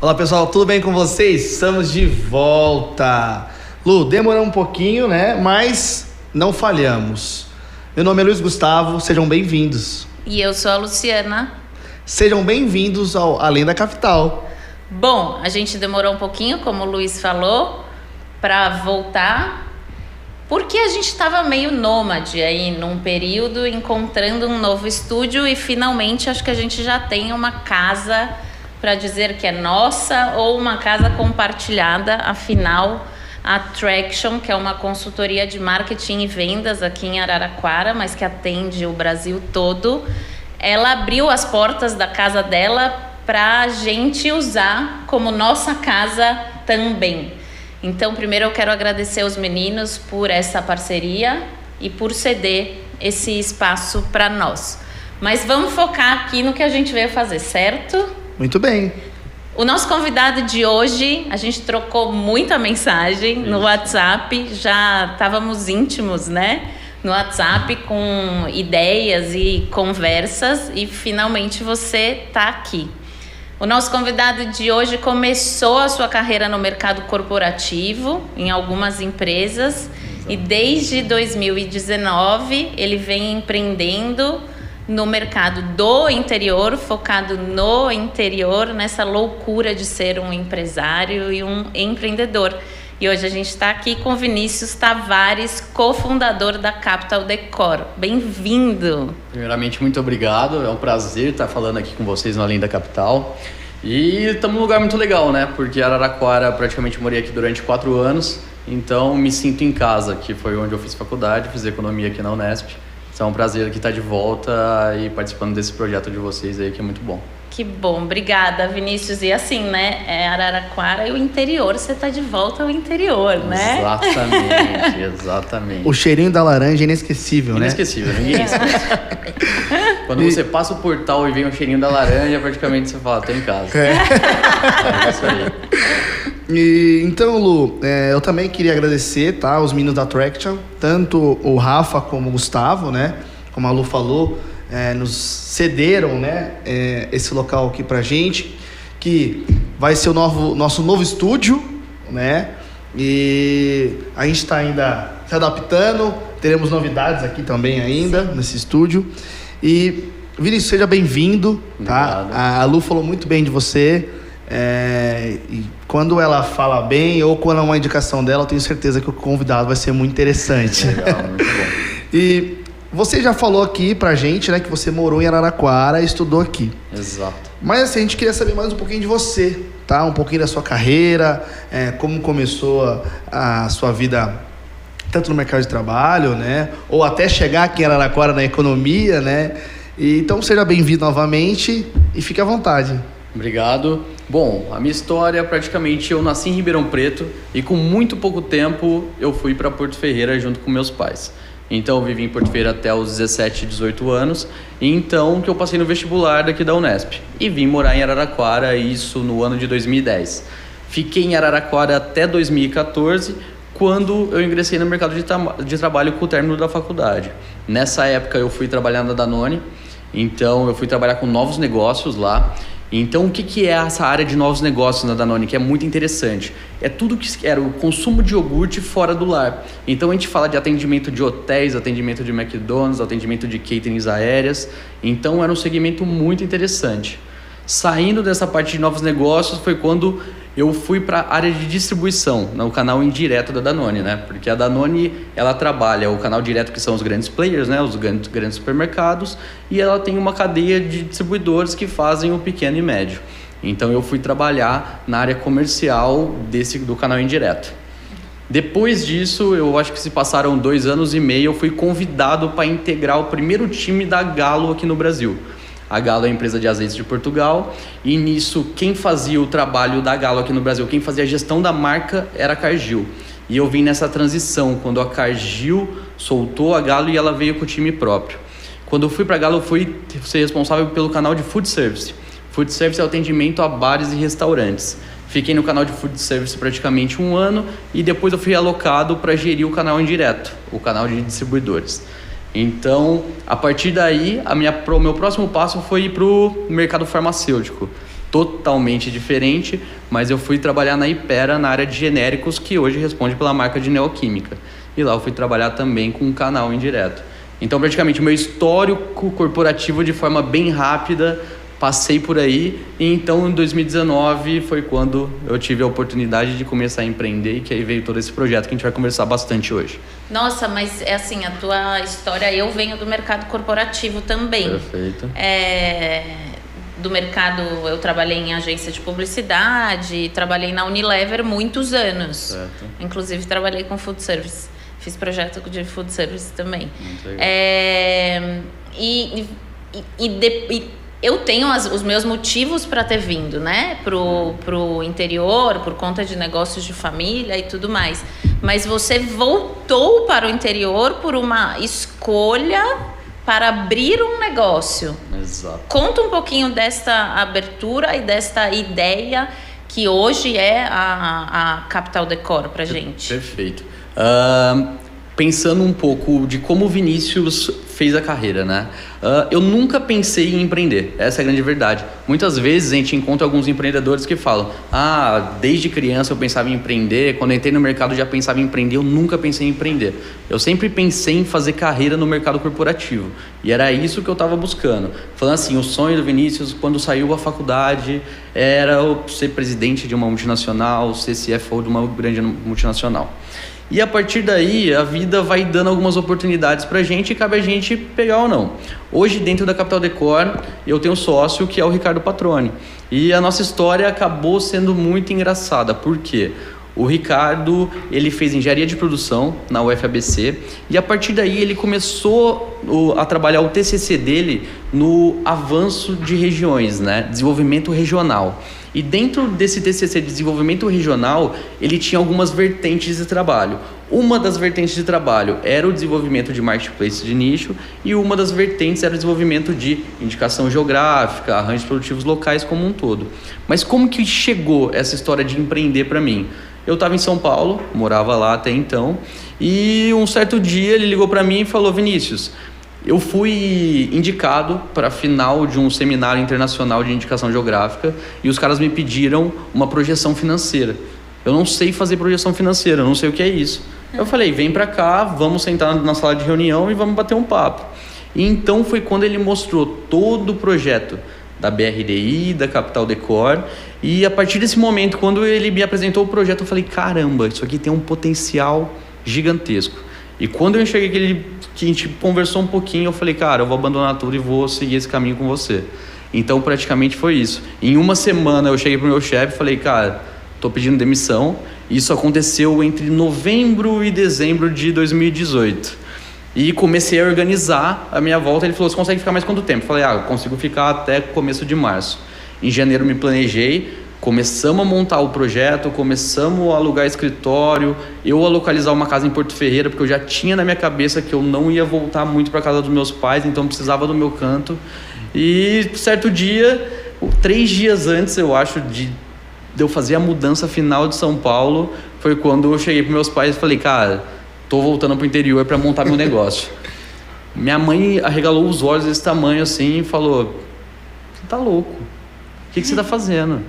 Olá pessoal, tudo bem com vocês? Estamos de volta. Lu, demorou um pouquinho, né? Mas não falhamos. Meu nome é Luiz Gustavo, sejam bem-vindos. E eu sou a Luciana. Sejam bem-vindos ao Além da Capital. Bom, a gente demorou um pouquinho, como o Luiz falou, para voltar, porque a gente estava meio nômade aí num período, encontrando um novo estúdio e finalmente acho que a gente já tem uma casa para dizer que é nossa ou uma casa compartilhada. Afinal, a Traction, que é uma consultoria de marketing e vendas aqui em Araraquara, mas que atende o Brasil todo, ela abriu as portas da casa dela para a gente usar como nossa casa também. Então, primeiro eu quero agradecer aos meninos por essa parceria e por ceder esse espaço para nós. Mas vamos focar aqui no que a gente veio fazer, certo? Muito bem. O nosso convidado de hoje, a gente trocou muita mensagem no WhatsApp, já estávamos íntimos, né? No WhatsApp com ideias e conversas e finalmente você está aqui. O nosso convidado de hoje começou a sua carreira no mercado corporativo, em algumas empresas, e desde 2019 ele vem empreendendo no mercado do interior, focado no interior, nessa loucura de ser um empresário e um empreendedor. E hoje a gente está aqui com Vinícius Tavares, cofundador da Capital Decor. Bem-vindo! Primeiramente, muito obrigado. É um prazer estar falando aqui com vocês no Além da Capital. E estamos num lugar muito legal, né? Porque Araraquara, praticamente morei aqui durante 4 anos. Então, me sinto em casa, que foi onde eu fiz faculdade, fiz economia aqui na Unesp. Então é um prazer aqui estar de volta e participando desse projeto de vocês aí, que é muito bom. Que bom, obrigada, Vinícius. E assim, né, Araraquara e o interior, você está de volta ao interior, né? Exatamente, exatamente. O cheirinho da laranja é inesquecível, né? Inesquecível, ninguém esquece. Quando você passa o portal e vem o cheirinho da laranja, praticamente você fala, tô em casa. É isso aí. Então, Lu, eu também queria agradecer, tá, os meninos da Traction, tanto o Rafa como o Gustavo, né? Como a Lu falou, nos cederam, né, esse local aqui pra gente, que vai ser o nosso novo estúdio, né? E a gente está ainda se adaptando, teremos novidades aqui também ainda nesse estúdio. E Vinícius, seja bem-vindo, tá? A Lu falou muito bem de você. E quando ela fala bem ou quando é uma indicação dela, eu tenho certeza que o convidado vai ser muito interessante. Legal, muito bom. E você já falou aqui pra gente, né, que você morou em Araraquara e estudou aqui. Exato. Mas assim, a gente queria saber mais um pouquinho de você, tá? Um pouquinho da sua carreira, como começou a sua vida, tanto no mercado de trabalho, né? Ou até chegar aqui em Araraquara na economia, né? Então seja bem-vindo novamente e fique à vontade. Obrigado. Bom, a minha história, praticamente eu nasci em Ribeirão Preto e com muito pouco tempo eu fui para Porto Ferreira junto com meus pais. Então eu vivi em Porto Ferreira até os 17, 18 anos, e então que eu passei no vestibular daqui da Unesp e vim morar em Araraquara, isso no ano de 2010. Fiquei em Araraquara até 2014, quando eu ingressei no mercado de trabalho com o término da faculdade. Nessa época eu fui trabalhar na Danone, então eu fui trabalhar com novos negócios lá. Então, o que é essa área de novos negócios na Danone, que é muito interessante? É tudo que era o consumo de iogurte fora do lar. Então, a gente fala de atendimento de hotéis, atendimento de McDonald's, atendimento de caterings aéreas. Então, era um segmento muito interessante. Saindo dessa parte de novos negócios foi quando eu fui para a área de distribuição, no canal indireto da Danone, né? Porque a Danone, ela trabalha o canal direto, que são os grandes players, né? Os grandes supermercados, e ela tem uma cadeia de distribuidores que fazem o pequeno e médio. Então eu fui trabalhar na área comercial do canal indireto. Depois disso, eu acho que se passaram 2 anos e meio, eu fui convidado para integrar o primeiro time da Galo aqui no Brasil. A Galo é a empresa de azeites de Portugal, e nisso quem fazia o trabalho da Galo aqui no Brasil, quem fazia a gestão da marca era a Cargill. E eu vim nessa transição, quando a Cargill soltou a Galo e ela veio com o time próprio. Quando eu fui para a Galo, eu fui ser responsável pelo canal de food service. Food service é o atendimento a bares e restaurantes. Fiquei no canal de food service praticamente 1 ano e depois eu fui alocado para gerir o canal indireto, o canal de distribuidores. Então, a partir daí, o meu próximo passo foi ir para o mercado farmacêutico. totalmente diferente, mas eu fui trabalhar na Hypera, na área de genéricos, que hoje responde pela marca de Neoquímica. E lá eu fui trabalhar também com um canal indireto. Então, praticamente, o meu histórico corporativo, de forma bem rápida, passei por aí. E então, em 2019, foi quando eu tive a oportunidade de começar a empreender, e que aí veio todo esse projeto que a gente vai conversar bastante hoje. Nossa, mas é assim, a tua história, eu venho do mercado corporativo também. Perfeito. Do mercado, eu trabalhei em agência de publicidade, trabalhei na Unilever muitos anos. Certo. Inclusive, trabalhei com food service. Fiz projeto de food service também. Muito legal. Eu tenho os meus motivos para ter vindo, né? Pro interior, por conta de negócios de família e tudo mais. Mas você voltou para o interior por uma escolha para abrir um negócio. Exato. Conta um pouquinho desta abertura e desta ideia que hoje é a Capital Decor pra gente. Perfeito. Pensando um pouco de como o Vinícius fez a carreira, né? Eu nunca pensei em empreender, essa é a grande verdade. Muitas vezes a gente encontra alguns empreendedores que falam: desde criança eu pensava em empreender, quando eu entrei no mercado já pensava em empreender. Eu nunca pensei em empreender. Eu sempre pensei em fazer carreira no mercado corporativo. E era isso que eu estava buscando. Falando assim, o sonho do Vinícius, quando saiu da faculdade, era ser presidente de uma multinacional, ser CFO de uma grande multinacional. E a partir daí, a vida vai dando algumas oportunidades pra gente e cabe a gente pegar ou não. Hoje, dentro da Capital Decor, eu tenho um sócio que é o Ricardo Patroni. E a nossa história acabou sendo muito engraçada. Por quê? O Ricardo, ele fez engenharia de produção na UFABC e a partir daí ele começou a trabalhar o TCC dele no avanço de regiões, né? Desenvolvimento regional. E dentro desse TCC de desenvolvimento regional, ele tinha algumas vertentes de trabalho. Uma das vertentes de trabalho era o desenvolvimento de marketplace de nicho e uma das vertentes era o desenvolvimento de indicação geográfica, arranjos produtivos locais como um todo. Mas como que chegou essa história de empreender para mim? Eu estava em São Paulo, morava lá até então, e um certo dia ele ligou para mim e falou: Vinícius, eu fui indicado para a final de um seminário internacional de indicação geográfica e os caras me pediram uma projeção financeira. Eu não sei fazer projeção financeira, eu não sei o que é isso. Eu falei: vem para cá, vamos sentar na sala de reunião e vamos bater um papo. E então foi quando ele mostrou todo o projeto da BRDI, da Capital Decor, e a partir desse momento, quando ele me apresentou o projeto, eu falei: caramba, isso aqui tem um potencial gigantesco. E quando eu enxerguei que a gente conversou um pouquinho, eu falei: cara, eu vou abandonar tudo e vou seguir esse caminho com você. Então praticamente foi isso. Em uma semana eu cheguei pro meu chefe e falei: cara, tô pedindo demissão. Isso aconteceu entre novembro e dezembro de 2018. E comecei a organizar a minha volta. Ele falou: você consegue ficar mais quanto tempo? Eu falei: eu consigo ficar até começo de março. Em janeiro me planejei, começamos a montar o projeto, começamos a alugar escritório, eu a localizar uma casa em Porto Ferreira, porque eu já tinha na minha cabeça que eu não ia voltar muito para casa dos meus pais, então eu precisava do meu canto. E certo dia, 3 dias antes, eu acho, de eu fazer a mudança final de São Paulo, foi quando eu cheguei para meus pais e falei: cara, tô voltando pro interior para montar meu negócio. Minha mãe arregalou os olhos desse tamanho assim e falou: você tá louco? O que você tá fazendo?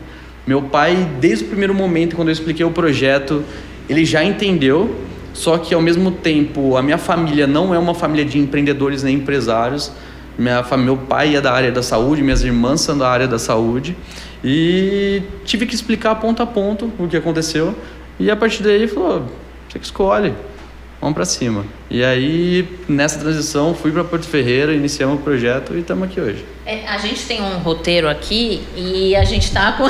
Meu pai, desde o primeiro momento, quando eu expliquei o projeto, ele já entendeu, só que ao mesmo tempo, a minha família não é uma família de empreendedores nem empresários. Meu pai é da área da saúde, minhas irmãs são da área da saúde, e tive que explicar ponto a ponto o que aconteceu, e a partir daí ele falou: você que escolhe. Vamos para cima. E aí, nessa transição, fui para Porto Ferreira, iniciamos o projeto e estamos aqui hoje. A gente tem um roteiro aqui e a gente tá com...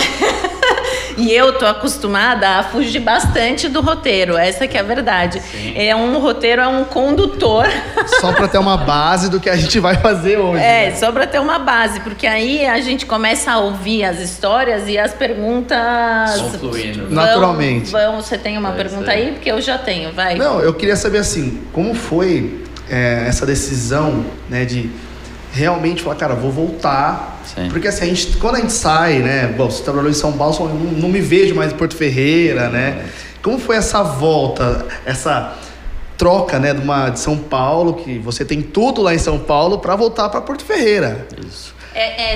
E eu tô acostumada a fugir bastante do roteiro, essa que é a verdade. Sim. Roteiro é um condutor. Só para ter uma base do que a gente vai fazer hoje. Né? Só para ter uma base, porque aí a gente começa a ouvir as histórias e as perguntas... Vão fluindo. Naturalmente. Você tem uma pergunta aí? Porque eu já tenho, vai. Não, eu queria saber assim, como foi essa decisão, né, de realmente falar: cara, vou voltar. Sim. Porque assim, quando a gente sai, né? Bom, você trabalhou em São Paulo, eu não me vejo mais em Porto Ferreira, né? Como foi essa volta, essa troca, né, de São Paulo, que você tem tudo lá em São Paulo, para voltar para Porto Ferreira? Isso.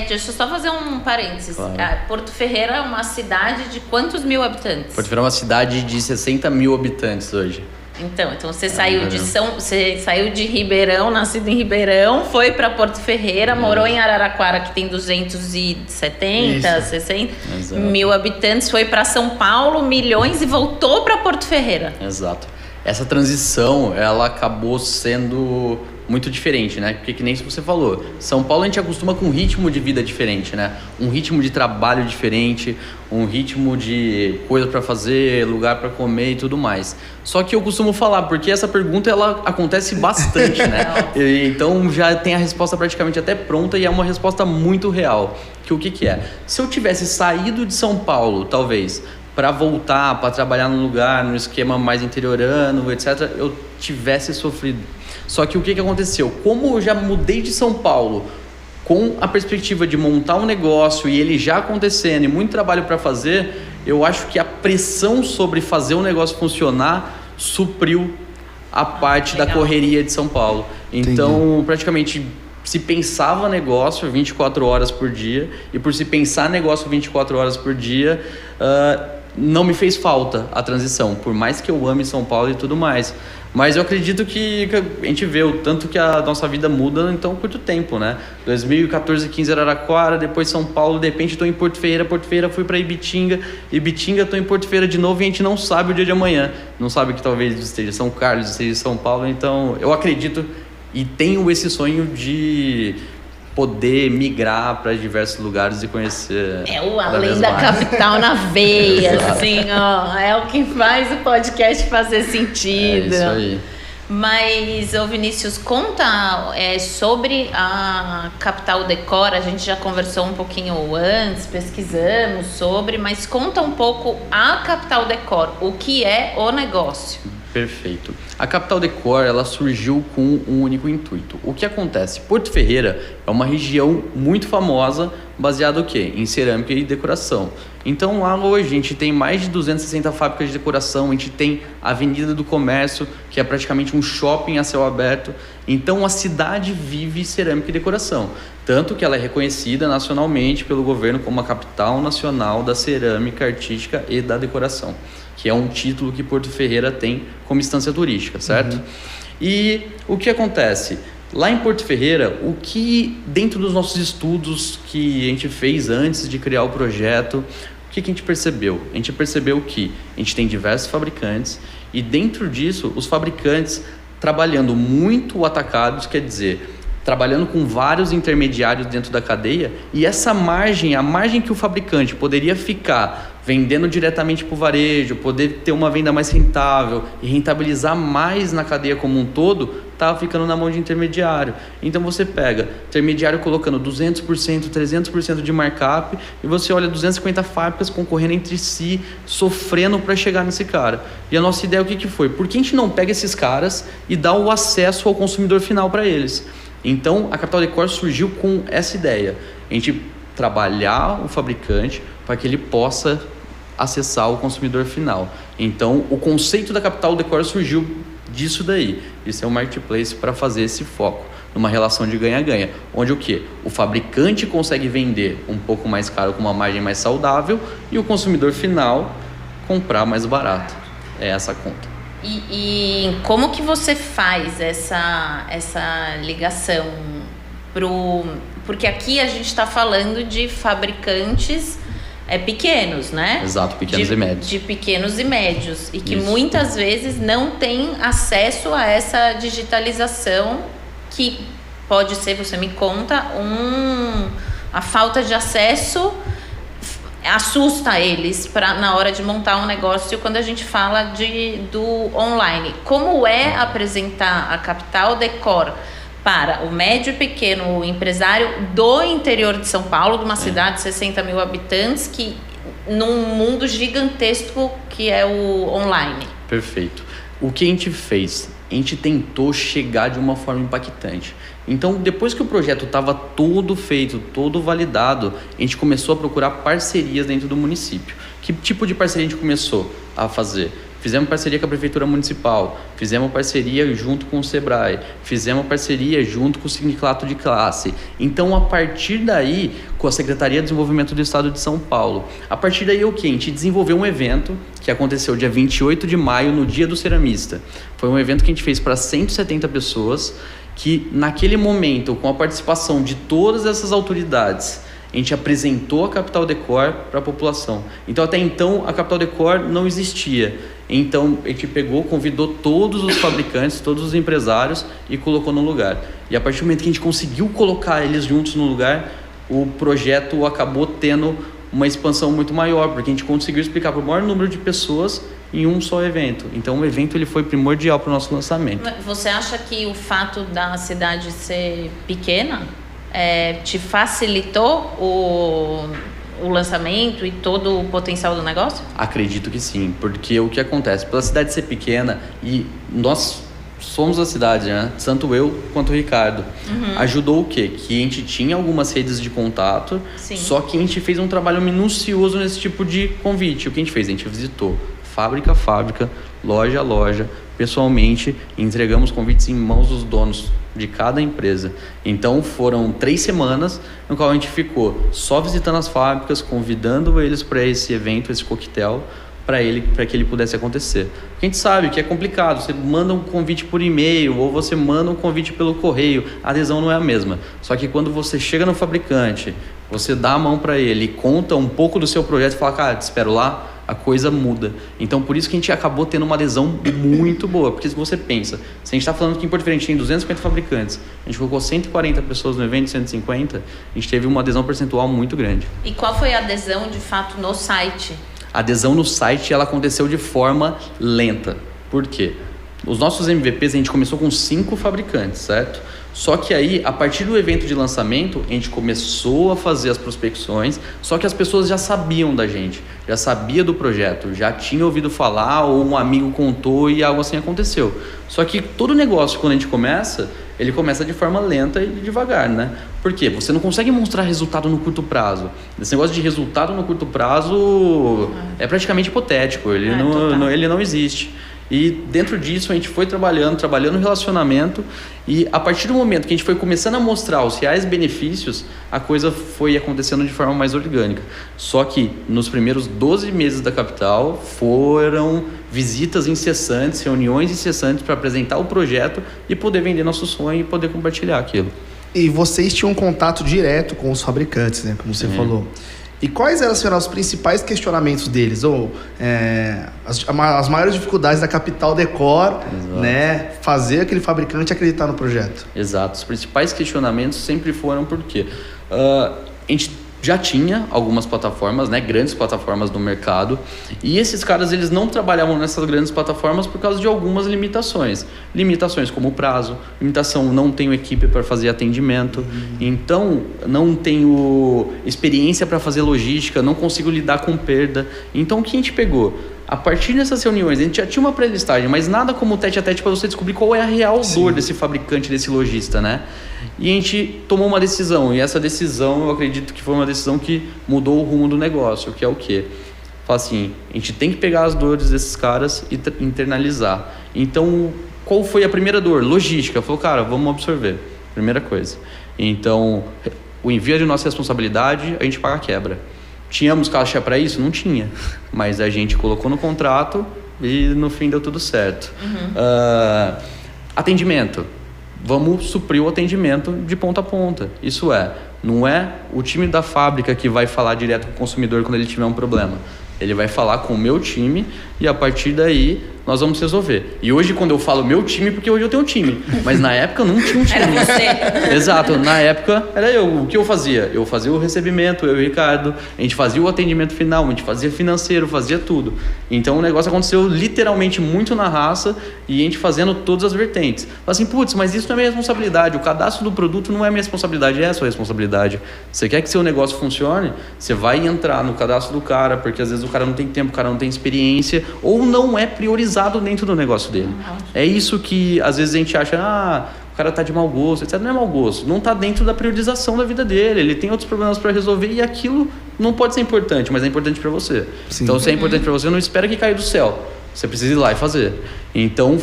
Deixa eu só fazer um parênteses. Claro. Porto Ferreira é uma cidade de quantos mil habitantes? Porto Ferreira é uma cidade de 60 mil habitantes hoje. Então você saiu de Ribeirão, nascido em Ribeirão, foi para Porto Ferreira, morou em Araraquara, que tem 270, 60 mil habitantes, foi para São Paulo, milhões, e voltou para Porto Ferreira. Exato. Essa transição, ela acabou sendo muito diferente, né? Porque que nem você falou, São Paulo a gente acostuma com um ritmo de vida diferente, né? Um ritmo de trabalho diferente, um ritmo de coisa para fazer, lugar para comer e tudo mais. Só que eu costumo falar, porque essa pergunta ela acontece bastante, né? Então já tem a resposta praticamente até pronta e é uma resposta muito real. Que o que é? Se eu tivesse saído de São Paulo, talvez, para voltar, para trabalhar num lugar, num esquema mais interiorano, etc., eu tivesse sofrido. Só que o que aconteceu? Como eu já mudei de São Paulo com a perspectiva de montar um negócio e ele já acontecendo e muito trabalho para fazer, eu acho que a pressão sobre fazer o negócio funcionar supriu a parte da correria de São Paulo. Então, praticamente, se pensava negócio 24 horas por dia, e por se pensar negócio 24 horas por dia, não me fez falta a transição, por mais que eu ame São Paulo e tudo mais. Mas eu acredito que a gente vê o tanto que a nossa vida muda em tão curto tempo, né? 2014, 15 Araraquara, depois São Paulo, de repente estou em Porto Ferreira fui para Ibitinga estou em Porto Ferreira de novo e a gente não sabe o dia de amanhã. Não sabe que talvez esteja São Carlos, esteja São Paulo. Então eu acredito e tenho esse sonho de poder migrar para diversos lugares e conhecer. É o Além da Capital na veia, assim, ó. É o que faz o podcast fazer sentido. É isso aí. Mas, ô Vinícius, conta sobre a Capital Decor. A gente já conversou um pouquinho antes, pesquisamos sobre, mas conta um pouco a Capital Decor, o que é o negócio. Perfeito. A Capital Decor, ela surgiu com um único intuito. O que acontece? Porto Ferreira é uma região muito famosa, baseada o quê? Em cerâmica e decoração. Então lá hoje a gente tem mais de 260 fábricas de decoração, a gente tem a Avenida do Comércio, que é praticamente um shopping a céu aberto. Então a cidade vive cerâmica e decoração. Tanto que ela é reconhecida nacionalmente pelo governo como a capital nacional da cerâmica artística e da decoração, que é um título que Porto Ferreira tem como instância turística, certo? E o que acontece? Lá em Porto Ferreira, o que dentro dos nossos estudos que a gente fez antes de criar o projeto, o que a gente percebeu? A gente percebeu que a gente tem diversos fabricantes e dentro disso, os fabricantes trabalhando muito atacados, quer dizer, trabalhando com vários intermediários dentro da cadeia, e essa margem, a margem que o fabricante poderia ficar vendendo diretamente para o varejo, poder ter uma venda mais rentável e rentabilizar mais na cadeia como um todo, estava ficando na mão de intermediário. Então você pega intermediário colocando 200%, 300% de markup e você olha 250 fábricas concorrendo entre si, sofrendo para chegar nesse cara. E a nossa ideia o que foi? Por que a gente não pega esses caras e dá o acesso ao consumidor final para eles? Então a Capital Decor surgiu com essa ideia, a gente trabalhar o fabricante para que ele possa acessar o consumidor final. Então o conceito da Capital Decor surgiu disso daí, de ser um marketplace para fazer esse foco numa relação de ganha-ganha, onde o quê? O fabricante consegue vender um pouco mais caro com uma margem mais saudável e o consumidor final comprar mais barato. É essa a conta. E como que você faz essa ligação porque aqui a gente está falando de fabricantes pequenos, né? Exato, pequenos e médios. De pequenos e médios. E que muitas vezes não têm acesso a essa digitalização que pode ser, você me conta, a falta de acesso assusta eles na hora de montar um negócio quando a gente fala do online. Como é apresentar a Capital Decor para o médio e pequeno empresário do interior de São Paulo, de uma cidade de 60 mil habitantes, que num mundo gigantesco que é o online? Perfeito. O que a gente fez? A gente tentou chegar de uma forma impactante. Então, depois que o projeto estava todo feito, todo validado, a gente começou a procurar parcerias dentro do município. Que tipo de parceria a gente começou a fazer? fizemos parceria com a Prefeitura Municipal, fizemos parceria junto com o Sebrae, fizemos parceria junto com o Sindicato de Classe. Então, a partir daí, com a Secretaria de Desenvolvimento do Estado de São Paulo, a partir daí o que? A gente desenvolveu um evento que aconteceu dia 28 de maio, no Dia do Ceramista. Foi um evento que a gente fez para 170 pessoas, que naquele momento, com a participação de todas essas autoridades, a gente apresentou a Capital Decor para a população. Então, até então, a Capital Decor não existia. Então, a gente convidou todos os fabricantes, todos os empresários e colocou no lugar. E a partir do momento que a gente conseguiu colocar eles juntos no lugar, o projeto acabou tendo uma expansão muito maior, porque a gente conseguiu explicar para o maior número de pessoas em um só evento. Então, o evento ele foi primordial para o nosso lançamento. Você acha que o fato da cidade ser pequena te facilitou o lançamento e todo o potencial do negócio? Acredito que sim, porque o que acontece? Pela cidade ser pequena, e nós somos a cidade, né? Tanto eu quanto o Ricardo. Ajudou o quê? Que a gente tinha algumas redes de contato, Sim. Só que a gente fez um trabalho minucioso nesse tipo de convite. O que a gente fez? A gente visitou fábrica a fábrica, loja a loja, pessoalmente, entregamos convites em mãos dos donos de cada empresa. Então foram 3 semanas no qual a gente ficou só visitando as fábricas, convidando eles para esse evento, esse coquetel, para que ele pudesse acontecer. Porque a gente sabe que é complicado, você manda um convite por e-mail ou você manda um convite pelo correio, a adesão não é a mesma. Só que quando você chega no fabricante, você dá a mão para ele, conta um pouco do seu projeto e fala, cara, te espero lá, a coisa muda. Então, por isso que a gente acabou tendo uma adesão muito boa. Porque se você pensa, se a gente está falando que em Porto Ferreira tem 250 fabricantes, a gente colocou 140 pessoas no evento, 150, a gente teve uma adesão percentual muito grande. E qual foi a adesão, de fato, no site? A adesão no site, ela aconteceu de forma lenta. Por quê? Os nossos MVPs, a gente começou com 5 fabricantes, certo? Só que aí, a partir do evento de lançamento, a gente começou a fazer as prospecções, só que as pessoas já sabiam da gente, já sabia do projeto, já tinha ouvido falar ou um amigo contou e algo assim aconteceu. Só que todo negócio, quando a gente começa, ele começa de forma lenta e devagar, né? Por quê? Você não consegue mostrar resultado no curto prazo. Esse negócio de resultado no curto prazo é praticamente hipotético, ele não existe. E dentro disso a gente foi trabalhando no relacionamento, e a partir do momento que a gente foi começando a mostrar os reais benefícios, a coisa foi acontecendo de forma mais orgânica. Só que nos primeiros 12 meses da Capital foram visitas incessantes, reuniões incessantes para apresentar o projeto e poder vender nosso sonho e poder compartilhar aquilo. E vocês tinham um contato direto com os fabricantes, né? Como você falou. E quais eram os principais questionamentos deles? Ou as maiores dificuldades da Capital Decor, né? Fazer aquele fabricante acreditar no projeto. Exato. Os principais questionamentos sempre foram por quê? A gente já tinha algumas plataformas, né, grandes plataformas no mercado, e esses caras eles não trabalhavam nessas grandes plataformas por causa de algumas limitações. Limitações como o prazo, limitação, não tenho equipe para fazer atendimento, então não tenho experiência para fazer logística, não consigo lidar com perda. Então o que a gente pegou? A partir dessas reuniões, a gente já tinha uma pré-listagem, mas nada como tete a tete para você descobrir qual é a real dor desse fabricante, desse lojista, né? E a gente tomou uma decisão, e essa decisão eu acredito que foi uma decisão que mudou o rumo do negócio, que é o quê? Fala assim, a gente tem que pegar as dores desses caras e internalizar. Então, qual foi a primeira dor? Logística. Falou, cara, vamos absorver. Primeira coisa. Então, o envio é de nossa responsabilidade, a gente paga a quebra. Tínhamos caixa para isso? Não tinha. Mas a gente colocou no contrato e no fim deu tudo certo. Atendimento. Vamos suprir o atendimento de ponta a ponta. Isso não é o time da fábrica que vai falar direto com o consumidor quando ele tiver um problema. Ele vai falar com o meu time e a partir daí nós vamos resolver. E hoje quando eu falo meu time, porque hoje eu tenho um time. Mas na época eu não tinha um time. Era você. Exato, na época era eu. O que eu fazia? Eu fazia o recebimento, eu e o Ricardo. A gente fazia o atendimento final, a gente fazia financeiro, fazia tudo. Então o negócio aconteceu literalmente muito na raça e a gente fazendo todas as vertentes. Fala assim, putz, mas isso não é minha responsabilidade. O cadastro do produto não é minha responsabilidade, é a sua responsabilidade. Você quer que seu negócio funcione? Você vai entrar no cadastro do cara, porque às vezes o cara não tem tempo, o cara não tem experiência ou não é priorizado dentro do negócio dele. É isso que às vezes a gente acha, o cara tá de mau gosto, etc. Não é mau gosto, não tá dentro da priorização da vida dele, ele tem outros problemas para resolver e aquilo não pode ser importante, mas é importante para você. Sim. Então se é importante para você, não espera que caia do céu. Você precisa ir lá e fazer. Então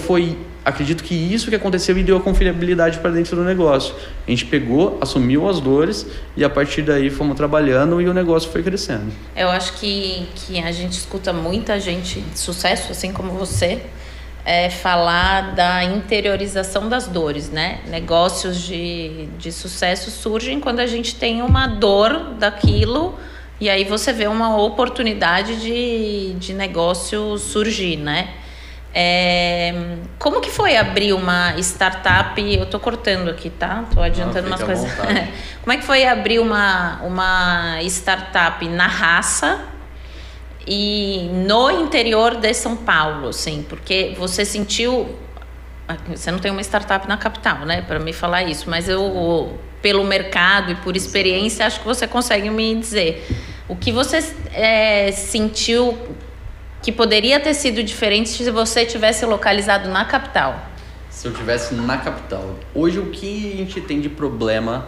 acredito que isso que aconteceu e deu a confiabilidade para dentro do negócio. A gente pegou, assumiu as dores e a partir daí fomos trabalhando e o negócio foi crescendo. Eu acho que a gente escuta muita gente de sucesso, assim como você, falar da interiorização das dores, né? Negócios de sucesso surgem quando a gente tem uma dor daquilo e aí você vê uma oportunidade de negócio surgir, né? Como que foi abrir uma startup? Eu tô cortando aqui, tá? Tô adiantando umas coisas. Como é que foi abrir uma startup na raça e no interior de São Paulo, assim? Porque você sentiu... Você não tem uma startup na capital, né? Para me falar isso, mas eu, pelo mercado e por experiência, acho que você consegue me dizer. O que você sentiu que poderia ter sido diferente se você tivesse localizado na capital? Se eu tivesse na capital. Hoje, o que a gente tem de problema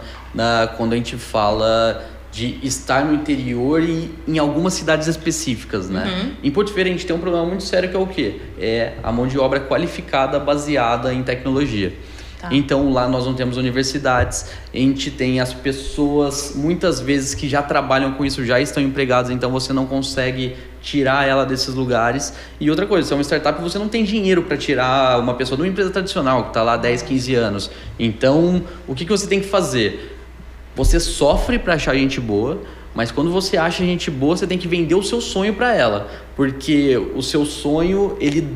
quando a gente fala de estar no interior e em algumas cidades específicas, né? Uhum. Em Porto Ferreira, a gente tem um problema muito sério que é o quê? É a mão de obra qualificada baseada em tecnologia. Tá. Então, lá nós não temos universidades, a gente tem as pessoas, muitas vezes, que já trabalham com isso, já estão empregadas, então você não consegue tirar ela desses lugares. E outra coisa, se é uma startup, você não tem dinheiro para tirar uma pessoa de uma empresa tradicional, que está lá há 10, 15 anos. Então, o que você tem que fazer? Você sofre para achar gente boa, mas quando você acha gente boa, você tem que vender o seu sonho para ela, porque o seu sonho, ele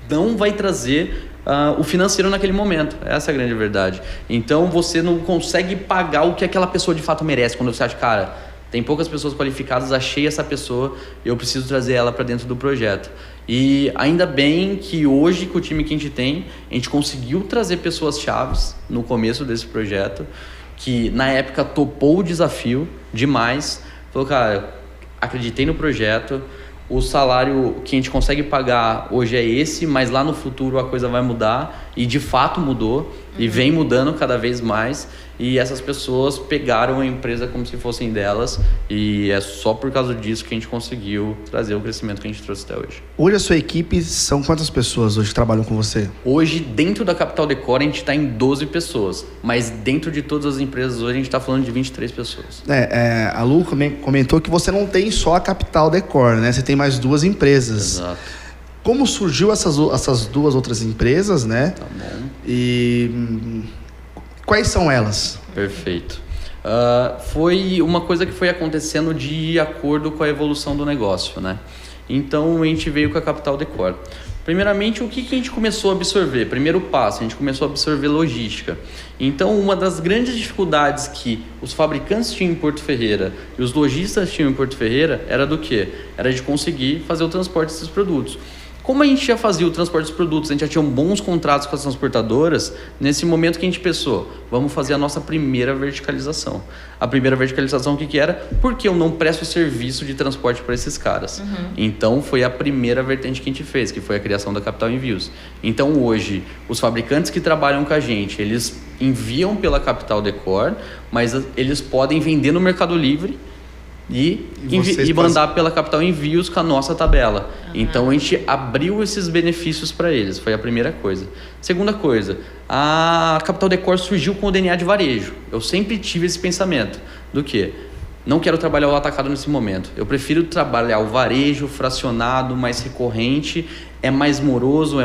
não vai trazer o financeiro naquele momento. Essa é a grande verdade. Então você não consegue pagar o que aquela pessoa de fato merece. Quando você acha, cara, tem poucas pessoas qualificadas, achei essa pessoa, eu preciso trazer ela para dentro do projeto. E ainda bem que hoje, com o time que a gente conseguiu trazer pessoas chaves no começo desse projeto, que na época topou o desafio demais. Falou, cara, acreditei no projeto, o salário que a gente consegue pagar hoje é esse, mas lá no futuro a coisa vai mudar, e de fato mudou, e vem mudando cada vez mais, e essas pessoas pegaram a empresa como se fossem delas, e é só por causa disso que a gente conseguiu trazer o crescimento que a gente trouxe até hoje. Hoje a sua equipe são quantas pessoas hoje que trabalham com você? Hoje, dentro da Capital Decor, a gente está em 12 pessoas, mas dentro de todas as empresas hoje a gente está falando de 23 pessoas. A Lu comentou que você não tem só a Capital Decor, né? Você tem mais 2 empresas. Exato. Como surgiu essas 2 outras empresas, né? Tá bom. E quais são elas? Perfeito. Foi uma coisa que foi acontecendo de acordo com a evolução do negócio, né? Então a gente veio com a Capital Decor. Primeiramente, o que a gente começou a absorver? Primeiro passo, a gente começou a absorver logística. Então, uma das grandes dificuldades que os fabricantes tinham em Porto Ferreira e os lojistas tinham em Porto Ferreira era do quê? Era de conseguir fazer o transporte desses produtos. Como a gente já fazia o transporte dos produtos, a gente já tinha bons contratos com as transportadoras, nesse momento que a gente pensou, vamos fazer a nossa primeira verticalização. A primeira verticalização, o que era? Porque eu não presto serviço de transporte para esses caras. Uhum. Então, foi a primeira vertente que a gente fez, que foi a criação da Capital Envios. Então, hoje, os fabricantes que trabalham com a gente, eles enviam pela Capital Decor, mas eles podem vender no Mercado Livre e mandar pela Capital Envios com a nossa tabela. Uhum. Então a gente abriu esses benefícios para eles, foi a primeira coisa. Segunda coisa, a Capital Decor surgiu com o DNA de varejo. Eu sempre tive esse pensamento do que não quero trabalhar o atacado nesse momento. Eu prefiro trabalhar o varejo fracionado, mais recorrente, é mais moroso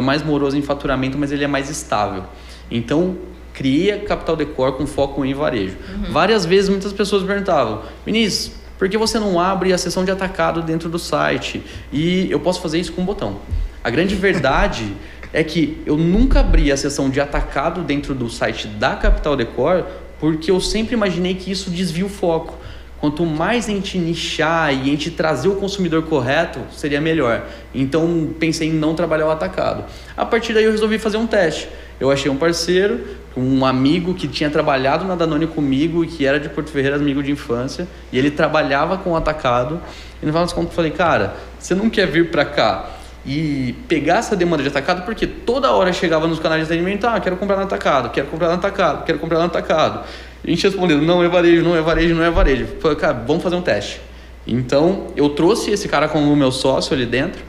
em faturamento, mas ele é mais estável. Então criei a Capital Decor com foco em varejo. Uhum. Várias vezes muitas pessoas me perguntavam, Vinícius, por que você não abre a seção de atacado dentro do site? E eu posso fazer isso com um botão. A grande verdade é que eu nunca abri a seção de atacado dentro do site da Capital Decor porque eu sempre imaginei que isso desvia o foco. Quanto mais a gente nichar e a gente trazer o consumidor correto, seria melhor. Então, pensei em não trabalhar o atacado. A partir daí, eu resolvi fazer um teste. Eu achei um parceiro, um amigo que tinha trabalhado na Danone comigo e que era de Porto Ferreira, amigo de infância, e ele trabalhava com o atacado. E no final das contas, eu falei, cara, você não quer vir para cá e pegar essa demanda de atacado? Porque toda hora chegava nos canais de atendimento, quero comprar no atacado, quero comprar no atacado, quero comprar no atacado. E a gente respondendo, não é varejo, não é varejo, não é varejo. Eu falei, cara, vamos fazer um teste. Então, eu trouxe esse cara como meu sócio ali dentro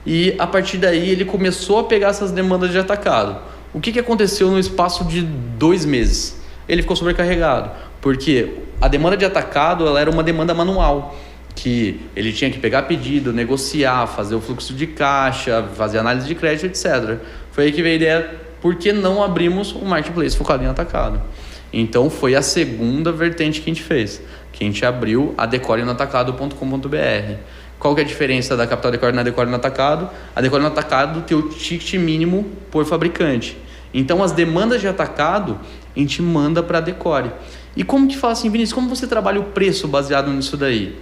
E a partir daí ele começou a pegar essas demandas de atacado. O que aconteceu no espaço de 2 meses? Ele ficou sobrecarregado, porque a demanda de atacado ela era uma demanda manual, que ele tinha que pegar pedido, negociar, fazer o fluxo de caixa, fazer análise de crédito, etc. Foi aí que veio a ideia, por que não abrimos um marketplace focado em atacado? Então foi a segunda vertente que a gente fez, que a gente abriu a decorenoatacado.com.br. Qual que é a diferença da Capital Decore na Decore no Atacado? A Decore no Atacado tem o ticket mínimo por fabricante. Então as demandas de atacado a gente manda para a Decore. E como que fala assim, Vinícius, como você trabalha o preço baseado nisso daí?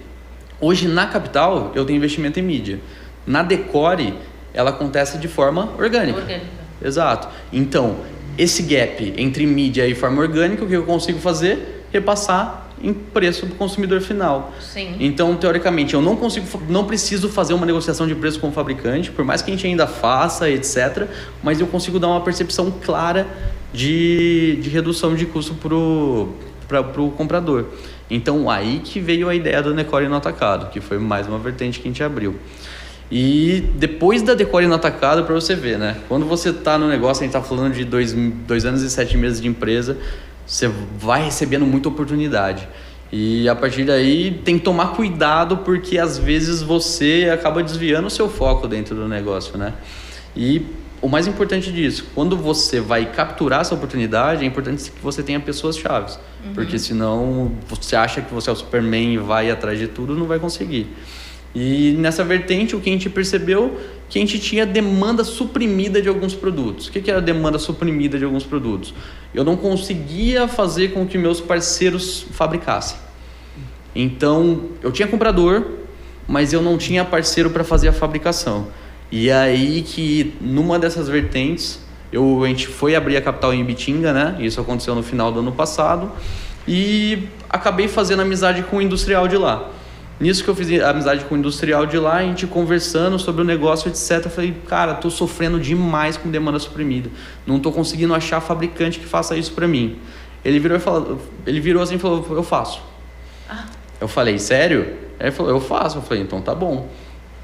Hoje na Capital eu tenho investimento em mídia. Na Decore ela acontece de forma orgânica. Exato. Então esse gap entre mídia e forma orgânica, o que eu consigo fazer? Repassar em preço para o consumidor final. Sim. Então, teoricamente, eu não preciso fazer uma negociação de preço com o fabricante, por mais que a gente ainda faça, etc. Mas eu consigo dar uma percepção clara de redução de custo para o comprador. Então, aí que veio a ideia do Decore no Atacado, que foi mais uma vertente que a gente abriu. E depois da Decore no Atacado, para você ver, né? Quando você está no negócio, a gente está falando de 2 anos e 7 meses de empresa, você vai recebendo muita oportunidade. E a partir daí tem que tomar cuidado, porque às vezes você acaba desviando o seu foco dentro do negócio, né? E o mais importante disso, quando você vai capturar essa oportunidade, é importante que você tenha pessoas chaves. Porque senão você acha que você é o Superman e vai atrás de tudo, não vai conseguir. E nessa vertente, o que a gente percebeu que a gente tinha demanda suprimida de alguns produtos. O que era a demanda suprimida de alguns produtos? Eu não conseguia fazer com que meus parceiros fabricassem. Então, eu tinha comprador, mas eu não tinha parceiro para fazer a fabricação. E aí que, numa dessas vertentes, a gente foi abrir a Capital em Ibitinga, né? Isso aconteceu no final do ano passado. E acabei fazendo amizade com o industrial de lá. Nisso que eu fiz amizade com o industrial de lá, a gente conversando sobre o negócio, etc. Eu falei, cara, tô sofrendo demais com demanda suprimida. Não tô conseguindo achar fabricante que faça isso para mim. Ele virou assim e falou, eu faço. Eu falei, sério? Aí ele falou, eu faço. Eu falei, então tá bom.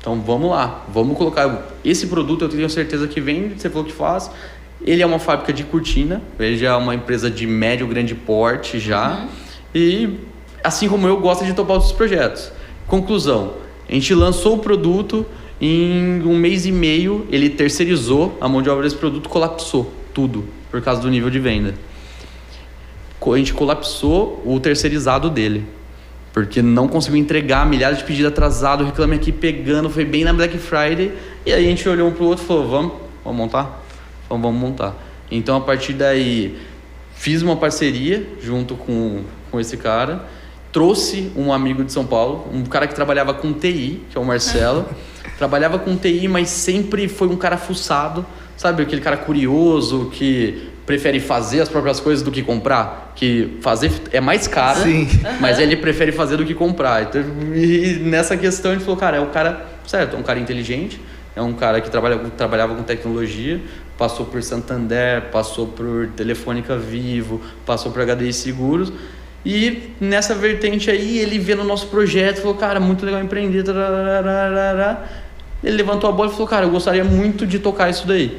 Então vamos lá, vamos colocar esse produto, eu tenho certeza que vende, você falou que faz. Ele é uma fábrica de cortina, ele já é uma empresa de médio, grande porte já. E assim como eu, gosto de topar outros projetos. Conclusão, a gente lançou o produto, em 1 mês e meio ele terceirizou a mão de obra desse produto, colapsou tudo por causa do nível de venda. A gente colapsou o terceirizado dele, porque não conseguiu entregar, milhares de pedidos atrasados, reclame aqui pegando, foi bem na Black Friday, e aí a gente olhou um pro outro e falou, vamos montar? Vamos montar. Então a partir daí fiz uma parceria junto com esse cara, trouxe um amigo de São Paulo, um cara que trabalhava com TI, que é o Marcelo. Trabalhava com TI, mas sempre foi um cara fuçado, sabe? Aquele cara curioso que prefere fazer as próprias coisas do que comprar. Que fazer é mais caro, mas ele prefere fazer do que comprar. Então, e nessa questão ele falou, cara, é um cara certo, é um cara inteligente, é um cara que trabalhava com tecnologia, passou por Santander, passou por Telefônica Vivo, passou por HDI Seguros. E nessa vertente aí, ele vendo o nosso projeto, falou, cara, muito legal empreender. Ele levantou a bola e falou, cara, eu gostaria muito de tocar isso daí.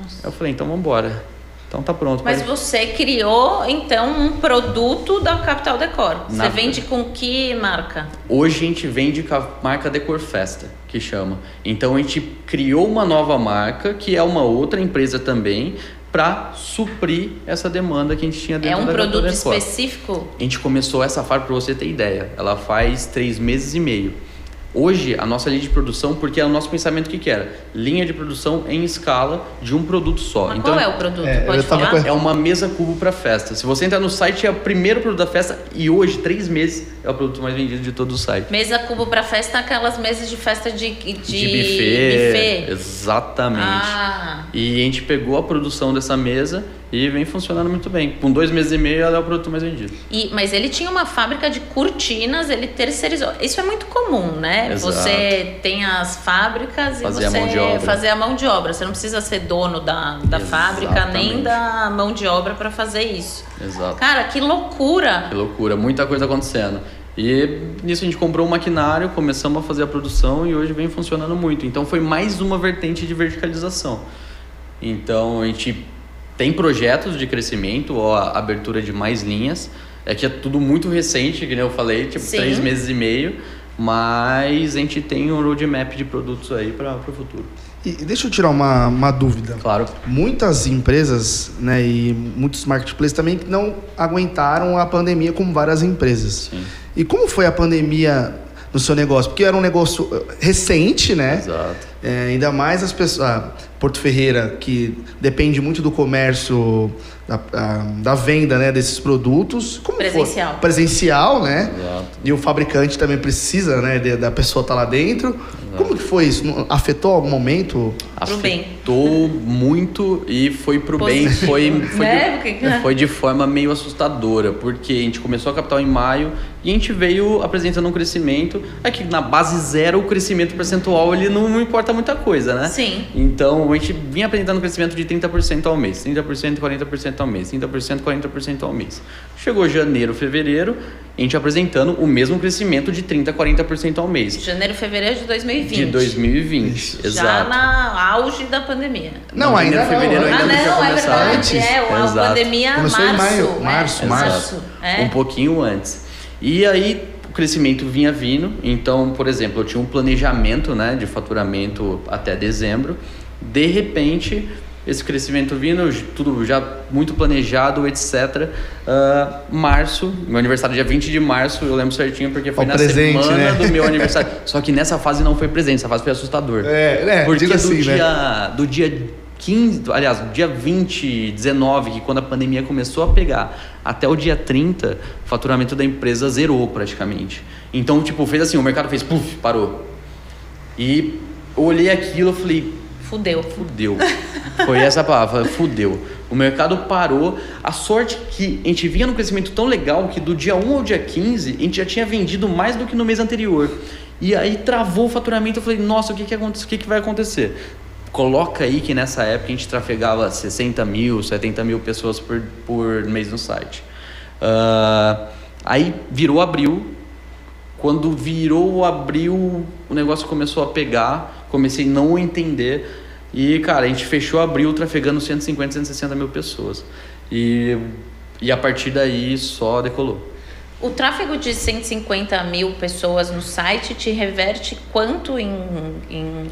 Nossa. Eu falei, então vamos embora. Então tá pronto. Mas você criou, então, um produto da Capital Decor. Você vende com que marca? Hoje a gente vende com a marca Decor Festa, que chama. Então a gente criou uma nova marca, que é uma outra empresa também, para suprir essa demanda que a gente tinha dentro da Capital Decor. É um produto específico? A gente começou essa fábrica, para você ter ideia, ela faz 3 meses e meio. Hoje, a nossa linha de produção, porque é o nosso pensamento que era linha de produção em escala de um produto só. Mas então, qual é o produto? Pode falar? É uma mesa cubo para festa. Se você entrar no site, é o primeiro produto da festa e hoje, 3 meses, é o produto mais vendido de todo o site. Mesa cubo para festa, aquelas mesas de festa de buffet. Exatamente. E a gente pegou a produção dessa mesa e vem funcionando muito bem. Com 2 meses e meio, ela é o produto mais vendido. Mas ele tinha uma fábrica de cortinas, ele terceirizou. Isso é muito comum, né? Exato. Você tem as fábricas e você fazer a mão de obra. Você não precisa ser dono da fábrica, nem da mão de obra para fazer isso. Exato. Cara, que loucura! Que loucura, muita coisa acontecendo. E nisso a gente comprou um maquinário, começamos a fazer a produção e hoje vem funcionando muito. Então foi mais uma vertente de verticalização. Então a gente tem projetos de crescimento ou a abertura de mais linhas. É que é tudo muito recente, que nem eu falei, tipo 3 meses e meio. Mas a gente tem um roadmap de produtos aí para o futuro. E deixa eu tirar uma dúvida. Claro. Muitas empresas, né, e muitos marketplaces também não aguentaram a pandemia, como várias empresas. Sim. E como foi a pandemia no seu negócio? Porque era um negócio recente, né? Exato. Ainda mais as pessoas... Porto Ferreira, que depende muito do comércio, da venda, né, desses produtos. Como presencial. Foi? Presencial, né? Exato. E o fabricante também precisa, né, da pessoa estar lá dentro. Exato. Como que foi isso? Afetou algum momento? Afetou muito e foi pro bem. Foi de forma meio assustadora, porque a gente começou a capital em maio e a gente veio apresentando um crescimento. É que na base zero o crescimento percentual ele não importa muita coisa, né? Sim. Então a gente vinha apresentando um crescimento de 30% ao mês, 30%, 40% ao mês, 30%, 40% ao mês. Chegou janeiro, fevereiro, a gente apresentando o mesmo crescimento de 30%, 40% ao mês. Janeiro, fevereiro de 2020. De 2020, exato. Já na auge da pandemia. Não, ainda não. Fevereiro ainda não tinha começado. É verdade. A pandemia começou em março. Um pouquinho antes. E aí o crescimento vinha vindo. Então, por exemplo, eu tinha um planejamento, né, de faturamento até dezembro. De repente, esse crescimento vindo, tudo já muito planejado, etc. Março, meu aniversário dia 20 de março, eu lembro certinho, porque foi na semana, né, do meu aniversário. Só que nessa fase não foi presente, essa fase foi assustador. Porque assim, do dia 15, aliás, do dia 20, 19, que quando a pandemia começou a pegar, até o dia 30, o faturamento da empresa zerou praticamente. Então, tipo, fez assim, o mercado fez, puf, parou. E eu olhei aquilo e falei... Fudeu. Foi essa a palavra, fudeu. O mercado parou. A sorte que a gente vinha num crescimento tão legal que do dia 1 ao dia 15, a gente já tinha vendido mais do que no mês anterior. E aí travou o faturamento. Eu falei, nossa, o que vai acontecer? Coloca aí que nessa época a gente trafegava 60 mil, 70 mil pessoas por mês no site. Aí virou abril. Quando virou abril, o negócio começou a pegar. Comecei a não entender. E, cara, a gente fechou abril trafegando 150, 160 mil pessoas. E a partir daí só decolou. O tráfego de 150 mil pessoas no site te reverte quanto em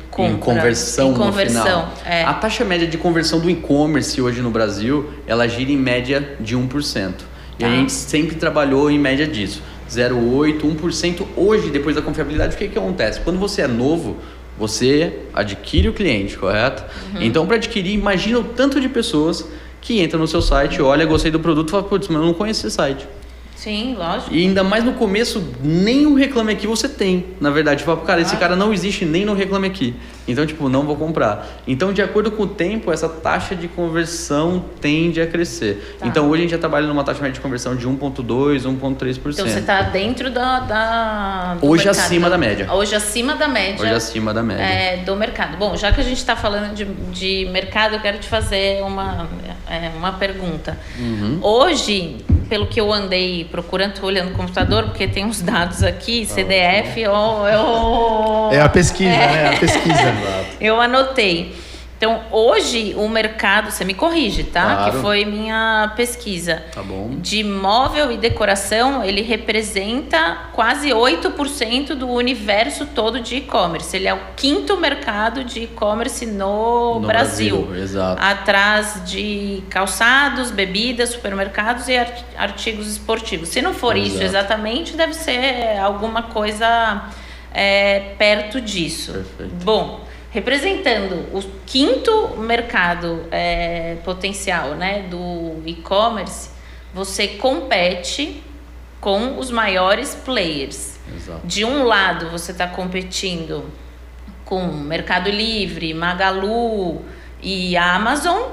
compra? Em conversão. No final. A taxa média de conversão do e-commerce hoje no Brasil, ela gira em média de 1%. E a gente sempre trabalhou em média disso. 0,8%, 1%. Hoje, depois da confiabilidade, o que acontece? Quando você é novo, você adquire o cliente, correto? Então, para adquirir, imagina o tanto de pessoas que entram no seu site, olha, gostei do produto e fala, putz, mas eu não conheço esse site. Sim, lógico. E ainda mais no começo, nem o Reclame Aqui você tem. Na verdade, fala, cara, esse cara não existe nem no Reclame Aqui. Então, tipo, não vou comprar. Então, de acordo com o tempo, essa taxa de conversão tende a crescer. Então, hoje a gente já trabalha numa taxa média de conversão de 1,2%, 1,3%. Então, você está dentro do hoje mercado. Acima da média. Hoje acima da média. Hoje acima da média. Do mercado. Bom, já que a gente está falando de mercado, eu quero te fazer uma pergunta. Hoje, pelo que eu andei procurando, tô olhando no computador, porque tem uns dados aqui, CDF, É a pesquisa, né? A pesquisa. Eu anotei. Então, hoje, o mercado, você me corrige, tá? Claro. Que foi minha pesquisa. Tá bom. De móvel e decoração, ele representa quase 8% do universo todo de e-commerce. Ele é o 5º mercado de e-commerce no Brasil. Exato. Atrás de calçados, bebidas, supermercados e artigos esportivos. Se não for isso exatamente, deve ser alguma coisa perto disso. Perfeito. Bom, representando o 5º mercado potencial, né, do e-commerce, você compete com os maiores players. Exato. De um lado, você está competindo com Mercado Livre, Magalu e Amazon,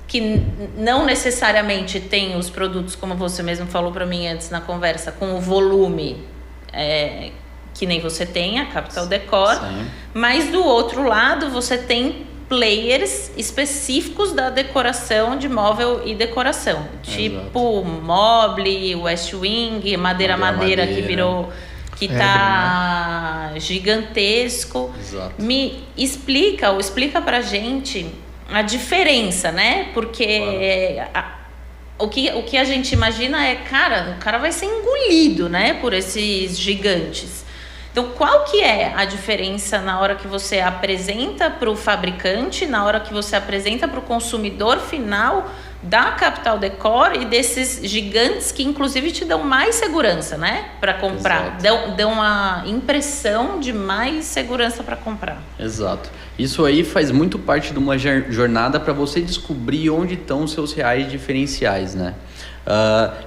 que não necessariamente tem os produtos, como você mesmo falou para mim antes na conversa, com o volume que nem você tem, a Capital Decor. Sim. Mas do outro lado, você tem players específicos da decoração de móvel e decoração. Tipo Mobile, West Wing, Madeira, que virou... que tá gigantesco. Exato. Me explica pra gente a diferença, né? Porque o que a gente imagina é, o cara vai ser engolido, né? Por esses gigantes. Então, qual que é a diferença na hora que você apresenta para o fabricante, na hora que você apresenta para o consumidor final da Capital Decor e desses gigantes que, inclusive, te dão mais segurança, né? Para comprar. Dão uma impressão de mais segurança para comprar. Exato. Isso aí faz muito parte de uma jornada para você descobrir onde estão os seus reais diferenciais, né?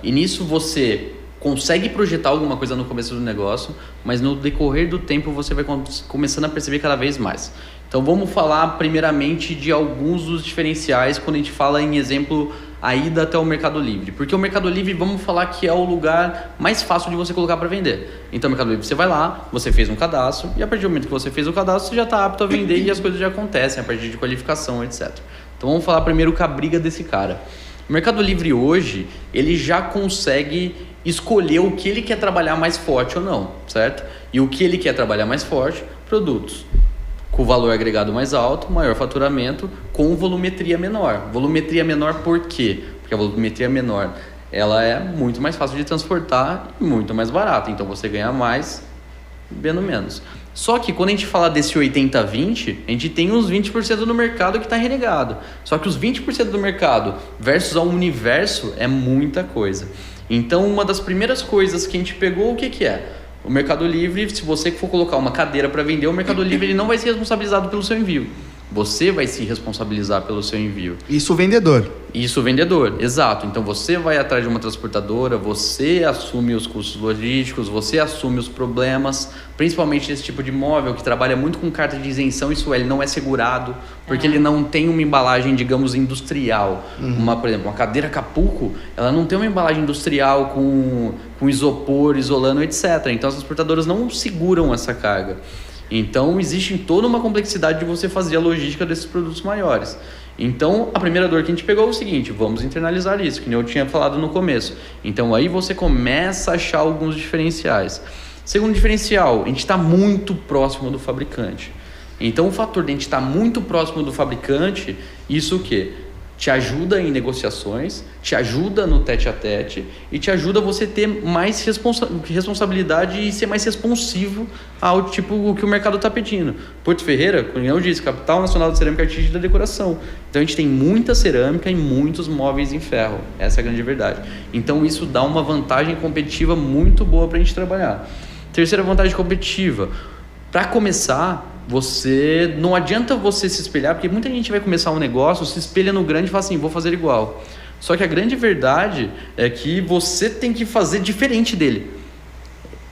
E nisso você consegue projetar alguma coisa no começo do negócio, mas no decorrer do tempo você vai começando a perceber cada vez mais. Então vamos falar primeiramente de alguns dos diferenciais quando a gente fala em exemplo a ida até o Mercado Livre. Porque o Mercado Livre, vamos falar que é o lugar mais fácil de você colocar para vender. Então o Mercado Livre, você vai lá, você fez um cadastro e a partir do momento que você fez o cadastro você já está apto a vender e as coisas já acontecem a partir de qualificação, etc. Então vamos falar primeiro com a briga desse cara. O Mercado Livre hoje, ele já consegue escolher o que ele quer trabalhar mais forte ou não, certo? E o que ele quer trabalhar mais forte? Produtos com valor agregado mais alto, maior faturamento, com volumetria menor. Volumetria menor por quê? Porque a volumetria menor, ela é muito mais fácil de transportar e muito mais barata. Então você ganha mais, vendo menos. Só que quando a gente fala desse 80-20, a gente tem uns 20% do mercado que está renegado. Só que os 20% do mercado versus ao universo é muita coisa. Então uma das primeiras coisas que a gente pegou, o que é? O Mercado Livre, se você for colocar uma cadeira para vender, o Mercado Livre ele não vai ser responsabilizado pelo seu envio. Você vai se responsabilizar pelo seu envio. Isso o vendedor. Isso o vendedor, exato. Então você vai atrás de uma transportadora, você assume os custos logísticos, você assume os problemas, principalmente nesse tipo de móvel que trabalha muito com carta de isenção, isso ele não é segurado, porque ele não tem uma embalagem, digamos, industrial. Por exemplo, uma cadeira Acapulco, ela não tem uma embalagem industrial com isopor, isolando, etc. Então as transportadoras não seguram essa carga. Então, existe toda uma complexidade de você fazer a logística desses produtos maiores. Então, a primeira dor que a gente pegou é o seguinte, vamos internalizar isso, que nem eu tinha falado no começo. Então, aí você começa a achar alguns diferenciais. Segundo diferencial, a gente está muito próximo do fabricante. Então, o fator de a gente estar muito próximo do fabricante, isso o quê? Te ajuda em negociações, te ajuda no tete-a-tete e te ajuda a você ter mais responsabilidade e ser mais responsivo ao tipo que o mercado está pedindo. Porto Ferreira, como eu disse, capital nacional de cerâmica artística e da decoração. Então a gente tem muita cerâmica e muitos móveis em ferro. Essa é a grande verdade. Então isso dá uma vantagem competitiva muito boa para a gente trabalhar. Terceira vantagem competitiva. Para começar, não adianta você se espelhar, porque muita gente vai começar um negócio, se espelha no grande e fala assim, vou fazer igual. Só que a grande verdade é que você tem que fazer diferente dele.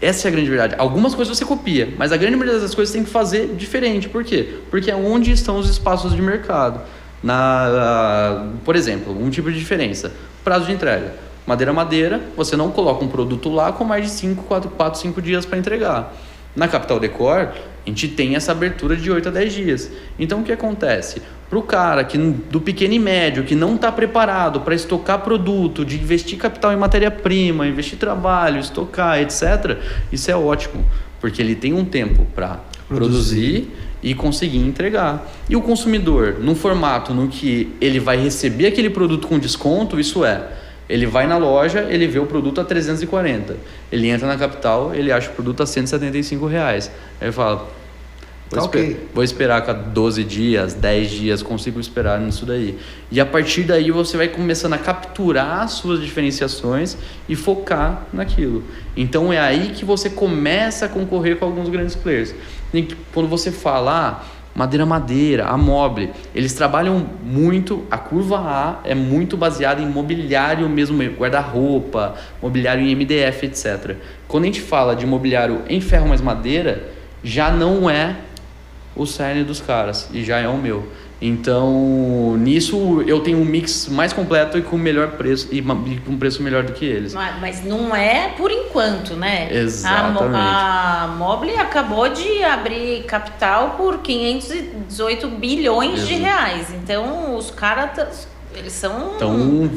Essa é a grande verdade. Algumas coisas você copia, mas a grande maioria das coisas você tem que fazer diferente. Por quê? Porque é onde estão os espaços de mercado. Por exemplo, um tipo de diferença. Prazo de entrega. Madeira, você não coloca um produto lá com mais de 5 dias para entregar. Na Capital Decor, a gente tem essa abertura de 8 a 10 dias. Então, o que acontece? Para o cara do pequeno e médio, que não está preparado para estocar produto, de investir capital em matéria-prima, investir trabalho, estocar, etc., isso é ótimo, porque ele tem um tempo para produzir e conseguir entregar. E o consumidor, num formato no que ele vai receber aquele produto com desconto, ele vai na loja, ele vê o produto a 340. Ele entra na Capital, ele acha o produto a R$175. Aí ele fala, vou esperar 12 dias, 10 dias, consigo esperar nisso daí. E a partir daí você vai começando a capturar as suas diferenciações e focar naquilo. Então é aí que você começa a concorrer com alguns grandes players. E quando você fala... Madeira, a Mobile, eles trabalham muito, a curva A é muito baseada em mobiliário mesmo, guarda-roupa, mobiliário em MDF, etc. Quando a gente fala de mobiliário em ferro mais madeira, já não é o cerne dos caras, e já é o meu. Então, nisso eu tenho um mix mais completo e com melhor preço e com um preço melhor do que eles. Mas não é por enquanto, né? Exatamente. A Mobile acabou de abrir capital por 518 bilhões de reais. Então, os caras, eles são...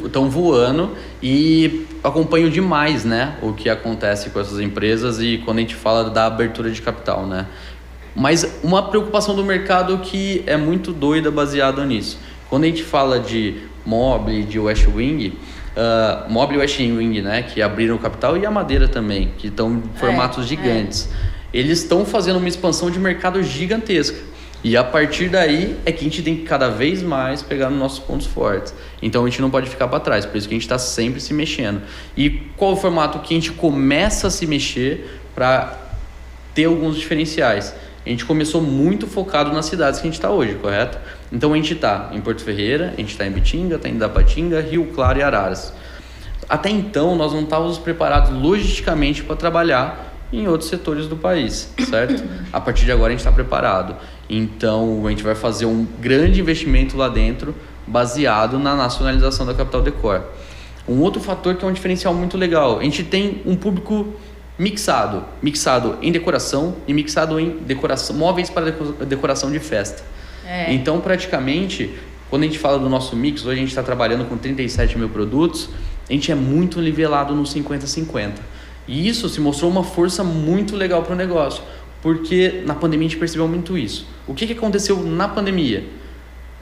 Estão voando e acompanho demais, né, o que acontece com essas empresas e quando a gente fala da abertura de capital, né? Mas uma preocupação do mercado que é muito doida baseada nisso. Quando a gente fala de Mobile, de West Wing, Mobile e West Wing, né, que abriram o capital, e a Madeira também, que estão em formatos gigantes. Eles estão fazendo uma expansão de mercado gigantesca. E a partir daí é que a gente tem que cada vez mais pegar nos nossos pontos fortes. Então a gente não pode ficar para trás, por isso que a gente está sempre se mexendo. E qual o formato que a gente começa a se mexer para ter alguns diferenciais? A gente começou muito focado nas cidades que a gente está hoje, correto? Então a gente está em Porto Ferreira, a gente está em Bitinga, está em Ipatinga, Rio Claro e Araras. Até então nós não estávamos preparados logisticamente para trabalhar em outros setores do país, certo? A partir de agora a gente está preparado. Então a gente vai fazer um grande investimento lá dentro baseado na nacionalização da Capital Decor. Um outro fator que é um diferencial muito legal, a gente tem um público mixado em decoração e mixado em decoração, móveis para decoração de festa. Então praticamente, quando a gente fala do nosso mix, hoje a gente está trabalhando com 37 mil produtos, a gente é muito nivelado no 50-50. E isso se mostrou uma força muito legal para o negócio, porque na pandemia a gente percebeu muito isso. O que aconteceu na pandemia?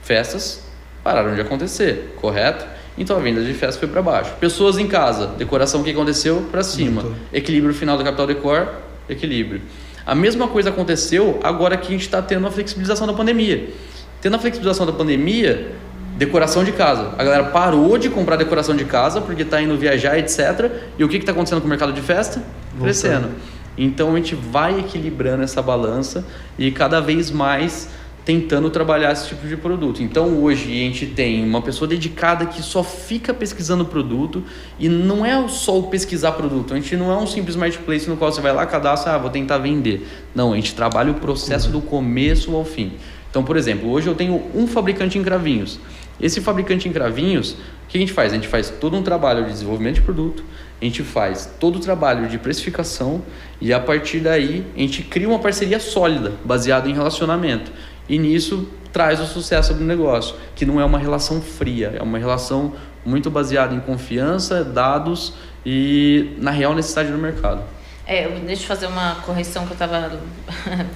Festas pararam de acontecer, correto? Então a venda de festa foi para baixo. Pessoas em casa, decoração, o que aconteceu? Para cima. Equilíbrio final da Capital Decor, equilíbrio. A mesma coisa aconteceu agora que a gente está tendo a flexibilização da pandemia. Tendo a flexibilização da pandemia, decoração de casa. A galera parou de comprar decoração de casa porque está indo viajar, etc. E o que está acontecendo com o mercado de festa? Crescendo. Então a gente vai equilibrando essa balança e cada vez mais tentando trabalhar esse tipo de produto. Então hoje a gente tem uma pessoa dedicada que só fica pesquisando produto, e não é só o pesquisar produto, a gente não é um simples marketplace no qual você vai lá, cadastra, vou tentar vender. Não, a gente trabalha o processo do começo ao fim. Então, por exemplo, hoje eu tenho um fabricante em Cravinhos. Esse fabricante em Cravinhos, o que a gente faz? A gente faz todo um trabalho de desenvolvimento de produto, a gente faz todo o trabalho de precificação e a partir daí a gente cria uma parceria sólida, baseada em relacionamento. E nisso traz o sucesso do negócio, que não é uma relação fria, é uma relação muito baseada em confiança, dados e na real necessidade do mercado. Deixa eu fazer uma correção que eu estava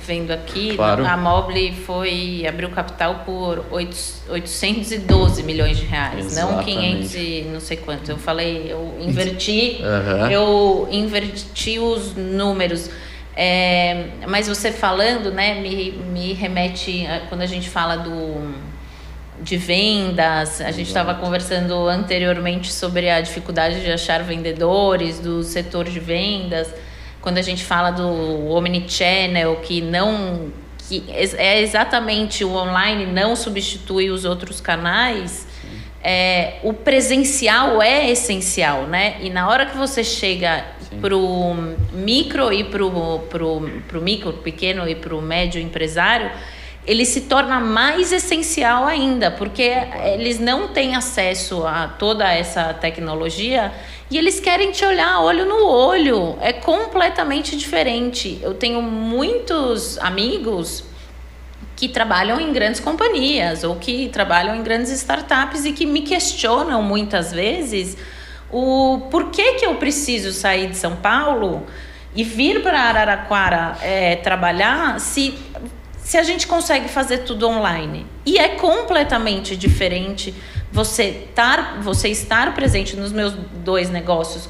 vendo aqui. Claro. A Mobile abriu capital por 812 milhões de reais, Exatamente. Não 500 e não sei quanto. Eu falei, eu inverti os números. Mas você falando, né, me remete quando a gente fala de vendas. A gente estava conversando anteriormente sobre a dificuldade de achar vendedores do setor de vendas. Quando a gente fala do omnichannel, que é exatamente o online, não substitui os outros canais, o presencial é essencial, né? E na hora que você chega pro micro e pro micro, pequeno e pro médio empresário, ele se torna mais essencial ainda, porque eles não têm acesso a toda essa tecnologia e eles querem te olhar olho no olho. É completamente diferente. Eu tenho muitos amigos que trabalham em grandes companhias ou que trabalham em grandes startups e que me questionam muitas vezes o porquê que eu preciso sair de São Paulo e vir para Araraquara trabalhar se a gente consegue fazer tudo online. E é completamente diferente você estar presente nos meus dois negócios,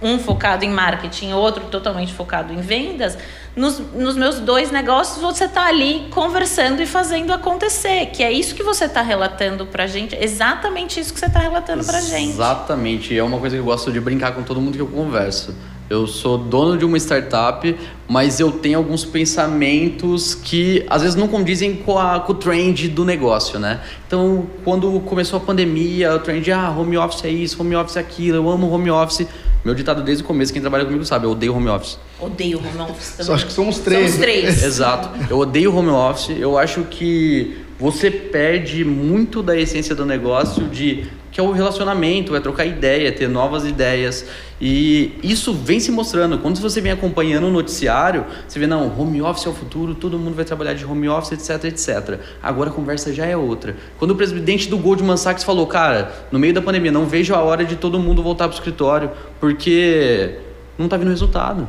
um focado em marketing, outro totalmente focado em vendas. Nos meus dois negócios, você está ali conversando e fazendo acontecer, que é isso que você está relatando para a gente, exatamente isso que você está relatando para a gente. Exatamente, é uma coisa que eu gosto de brincar com todo mundo que eu converso. Eu sou dono de uma startup, mas eu tenho alguns pensamentos que às vezes não condizem com o trend do negócio, né? Então, quando começou a pandemia, o trend home office é isso, home office é aquilo, eu amo home office. Meu ditado desde o começo, quem trabalha comigo sabe, eu odeio home office. Odeio home office também. Só acho que somos três. Somos três. Exato. Eu odeio home office. Eu acho que você perde muito da essência do negócio, que é o relacionamento, é trocar ideia, ter novas ideias. E isso vem se mostrando. Quando você vem acompanhando o noticiário, você vê, não, home office é o futuro, todo mundo vai trabalhar de home office, etc, etc. Agora a conversa já é outra. Quando o presidente do Goldman Sachs falou, cara, no meio da pandemia, não vejo a hora de todo mundo voltar para o escritório, porque não está vindo resultado.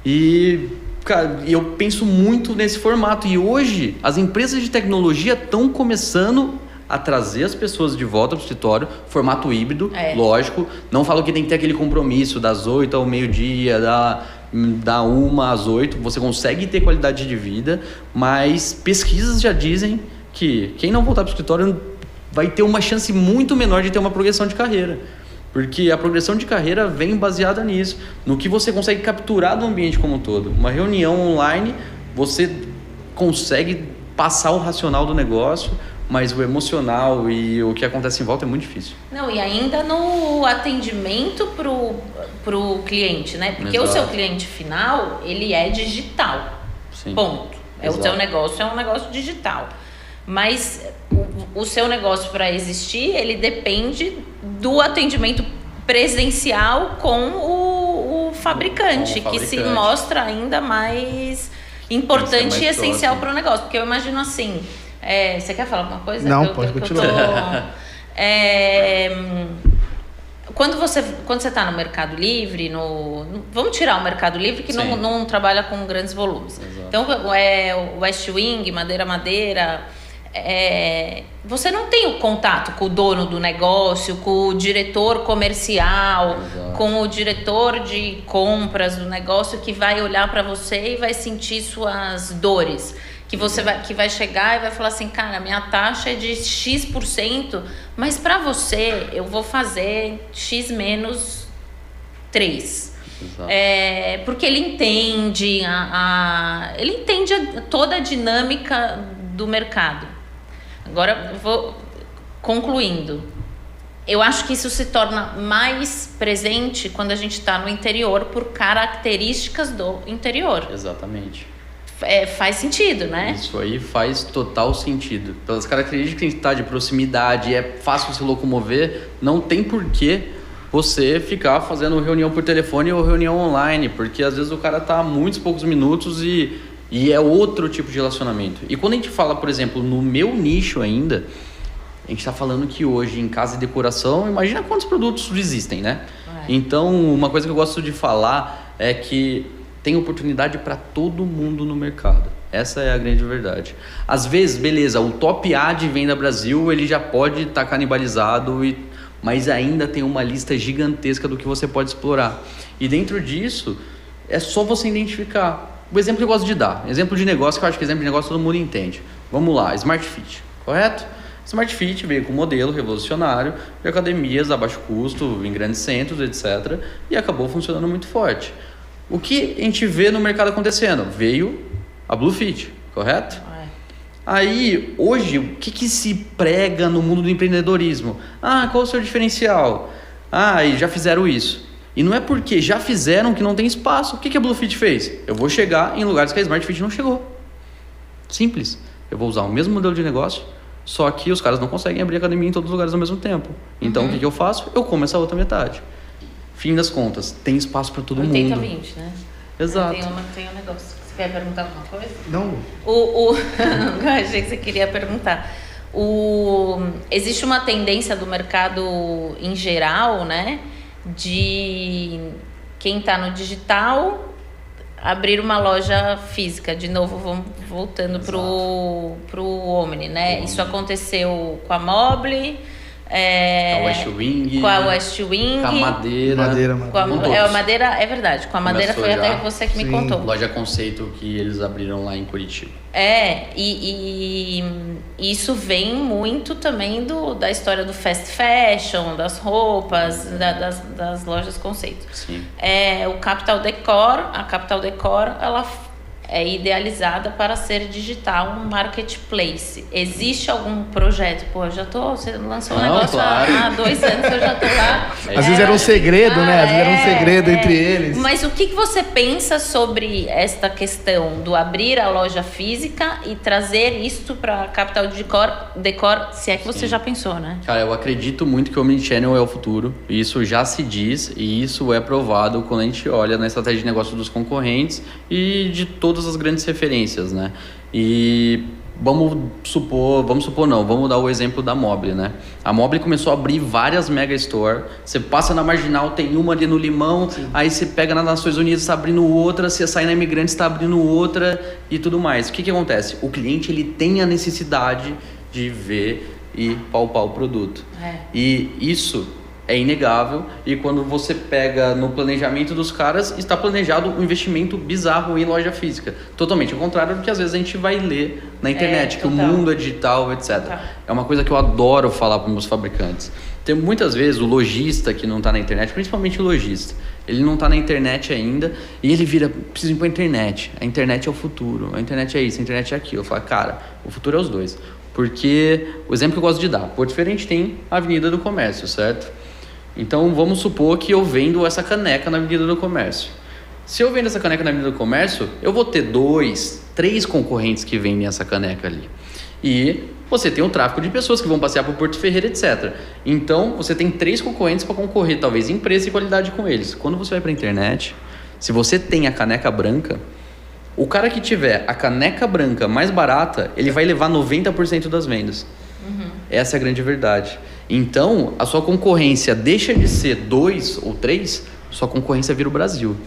E, cara, eu penso muito nesse formato. E hoje, as empresas de tecnologia estão começando a trazer as pessoas de volta para o escritório, formato híbrido, lógico. Não falo que tem que ter aquele compromisso das 8 ao meio-dia, da 1 às 8. Você consegue ter qualidade de vida, mas pesquisas já dizem que quem não voltar para o escritório vai ter uma chance muito menor de ter uma progressão de carreira. Porque a progressão de carreira vem baseada nisso, no que você consegue capturar do ambiente como um todo. Uma reunião online, você consegue passar o racional do negócio, mas o emocional e o que acontece em volta é muito difícil. Não, e ainda no atendimento pro cliente, né? Porque o seu cliente final, ele é digital. Sim. Ponto. O seu negócio é um negócio digital. Mas o seu negócio, para existir, ele depende do atendimento presencial com o fabricante, que se mostra ainda mais importante e essencial para o negócio. Porque eu imagino assim, você quer falar alguma coisa? Não, pode continuar. Quando você está no Mercado Livre, vamos tirar o Mercado Livre, que não trabalha com grandes volumes. Exato. Então, o West Wing, Madeira, você não tem o contato com o dono do negócio, com o diretor comercial, com o diretor de compras do negócio, que vai olhar para você e vai sentir suas dores. Que vai chegar e vai falar assim, cara, minha taxa é de X%, mas para você eu vou fazer X menos 3%. Porque ele entende toda a dinâmica do mercado. Agora, vou concluindo. Eu acho que isso se torna mais presente quando a gente está no interior por características do interior. Exatamente. Faz sentido, né? Isso aí faz total sentido. Pelas características que a gente está de proximidade, é fácil se locomover, não tem porquê você ficar fazendo reunião por telefone ou reunião online, porque às vezes o cara está há muitos poucos minutos e é outro tipo de relacionamento. E quando a gente fala, por exemplo, no meu nicho ainda, a gente está falando que hoje em casa e decoração, imagina quantos produtos existem, né? Então, uma coisa que eu gosto de falar é que tem oportunidade para todo mundo no mercado. Essa é a grande verdade. Às vezes, beleza, o top A de venda Brasil, ele já pode estar canibalizado, mas ainda tem uma lista gigantesca do que você pode explorar. E dentro disso, é só você identificar. O exemplo que eu gosto de dar, exemplo de negócio, que eu acho que exemplo de negócio todo mundo entende. Vamos lá, Smart Fit, correto? Smart Fit veio com um modelo revolucionário de academias a baixo custo, em grandes centros, etc. E acabou funcionando muito forte. O que a gente vê no mercado acontecendo? Veio a Blue Fit, correto? Aí, hoje, o que se prega no mundo do empreendedorismo? Qual o seu diferencial? E já fizeram isso. E não é porque já fizeram que não tem espaço. O que a Blue Fit fez? Eu vou chegar em lugares que a Smart Fit não chegou. Simples. Eu vou usar o mesmo modelo de negócio, só que os caras não conseguem abrir academia em todos os lugares ao mesmo tempo. Então, o que eu faço? Eu como essa outra metade. Fim das contas, tem espaço para todo 80, mundo. 80-20, né? Exato. Tem um negócio. Você quer perguntar alguma coisa? Não. Eu achei que você queria perguntar. Existe uma tendência do mercado em geral, né? De quem está no digital abrir uma loja física. De novo, vamos voltando pro Omni, né? Isso aconteceu com a Mobile, com a West Wing, com a West Wing, com a Madeira. Com a Madeira, é verdade. Com a Madeira foi até você que me contou. Loja conceito que eles abriram lá em Curitiba. E isso vem muito também da história do fast fashion, das roupas, das lojas conceito. Sim. A Capital Decor, ela é idealizada para ser digital, um marketplace. Existe algum projeto? Pô, você lançou um negócio claro. há 2 anos, eu já tô lá. Às vezes era um segredo, né? Às vezes era um segredo entre eles. Mas o que você pensa sobre esta questão do abrir a loja física e trazer isto para a Capital Decor, se é que você já pensou, né? Cara, eu acredito muito que o Omnichannel é o futuro. Isso já se diz e isso é provado quando a gente olha na estratégia de negócio dos concorrentes e de todas as grandes referências, né? E vamos dar o exemplo da Mobile, né? A Mobile começou a abrir várias mega store. Você passa na Marginal, tem uma ali no Limão. Sim. Aí você pega nas Nações Unidas, está abrindo outra. Você sai na Imigrantes, está abrindo outra e tudo mais. O que acontece? O cliente, ele tem a necessidade de ver e palpar o produto. E isso é inegável, e quando você pega no planejamento dos caras, está planejado um investimento bizarro em loja física. Totalmente ao contrário do que às vezes a gente vai ler na internet, que o mundo é digital, etc. É uma coisa que eu adoro falar para os meus fabricantes. Tem muitas vezes o lojista que não está na internet, principalmente o lojista, ele não está na internet ainda e ele vira, preciso ir para a internet. A internet é o futuro, a internet é isso, a internet é aquilo. Eu falo, cara, o futuro é os dois. Porque o exemplo que eu gosto de dar, Porto Ferreira a gente tem a Avenida do Comércio, certo? Então vamos supor que eu vendo essa caneca na Avenida do Comércio. Se eu vendo essa caneca na Avenida do Comércio, eu vou ter 2, 3 concorrentes que vendem essa caneca ali. E você tem um tráfego de pessoas que vão passear por Porto Ferreira, etc. Então você tem 3 concorrentes para concorrer, talvez em preço e qualidade com eles. Quando você vai para a internet, se você tem a caneca branca, o cara que tiver a caneca branca mais barata, ele vai levar 90% das vendas. Essa é a grande verdade. Então, a sua concorrência deixa de ser 2 ou 3, sua concorrência vira o Brasil.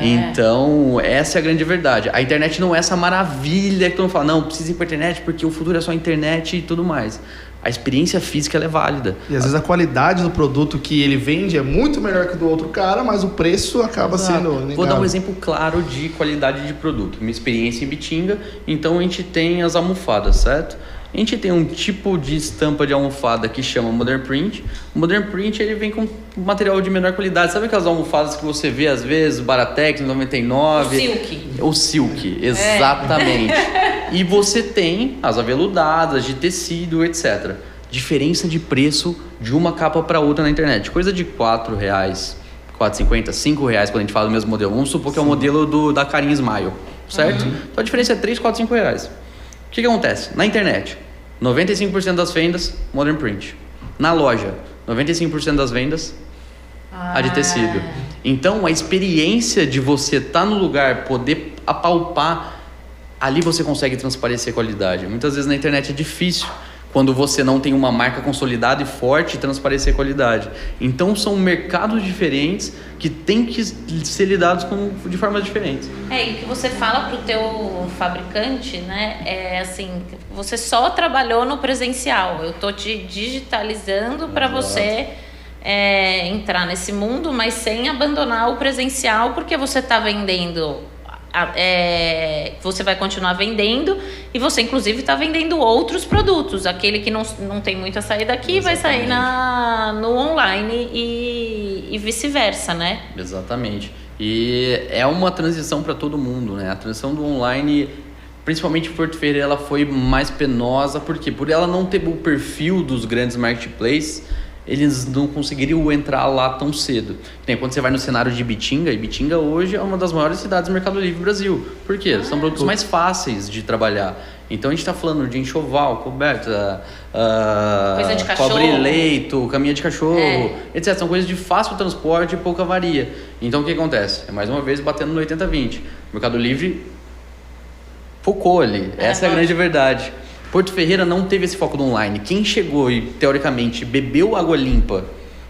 Então, essa é a grande verdade. A internet não é essa maravilha que todo mundo fala, não, precisa ir para a internet porque o futuro é só a internet e tudo mais. A experiência física ela é válida. E às vezes a qualidade do produto que ele vende é muito melhor que do outro cara, mas o preço acaba sendo negado. Vou dar um exemplo claro de qualidade de produto. Minha experiência em Bitinga, então a gente tem as almofadas, certo? A gente tem um tipo de estampa de almofada que chama Modern Print. O Modern Print ele vem com material de menor qualidade. Sabe aquelas almofadas que você vê às vezes, Baratex, 99? O Silk. O Silk, exatamente. E você tem as aveludadas, de tecido, etc. Diferença de preço de uma capa para outra na internet. Coisa de R$4, R$4,50, R$5 quando a gente fala do mesmo modelo. Vamos supor que é o modelo da carinha Smile, certo? Então a diferença é R$3, R$4, R$5. O que acontece? Na internet, 95% das vendas, Modern Print. Na loja, 95% das vendas, a de tecido. Então, a experiência de você estar no lugar, poder apalpar, ali você consegue transparecer qualidade. Muitas vezes na internet é difícil, quando você não tem uma marca consolidada e forte, transparecer qualidade. Então, são mercados diferentes que têm que ser lidados de formas diferentes. E o que você fala para o teu fabricante, né, é assim, você só trabalhou no presencial, eu tô te digitalizando para você entrar nesse mundo, mas sem abandonar o presencial, porque você está vendendo, você vai continuar vendendo e você inclusive está vendendo outros produtos, aquele que não tem muita saída aqui. Exatamente. Vai sair no online e vice-versa, né? Exatamente. E é uma transição para todo mundo, né? A transição do online, principalmente em Porto Ferreira, ela foi mais penosa, porque por ela não ter o perfil dos grandes marketplaces, eles não conseguiriam entrar lá tão cedo. Tem, quando você vai no cenário de Bitinga, e Bitinga hoje é uma das maiores cidades do Mercado Livre do Brasil. Por quê? São produtos mais fáceis de trabalhar. Então a gente está falando de enxoval, coberta, coisa de cachorro, cobre-leito, caminha de cachorro, etc. São coisas de fácil transporte e pouca avaria. Então o que acontece? É mais uma vez batendo no 80-20. O Mercado Livre focou ali. Essa é a grande verdade. Porto Ferreira não teve esse foco do online. Quem chegou e, teoricamente, bebeu água limpa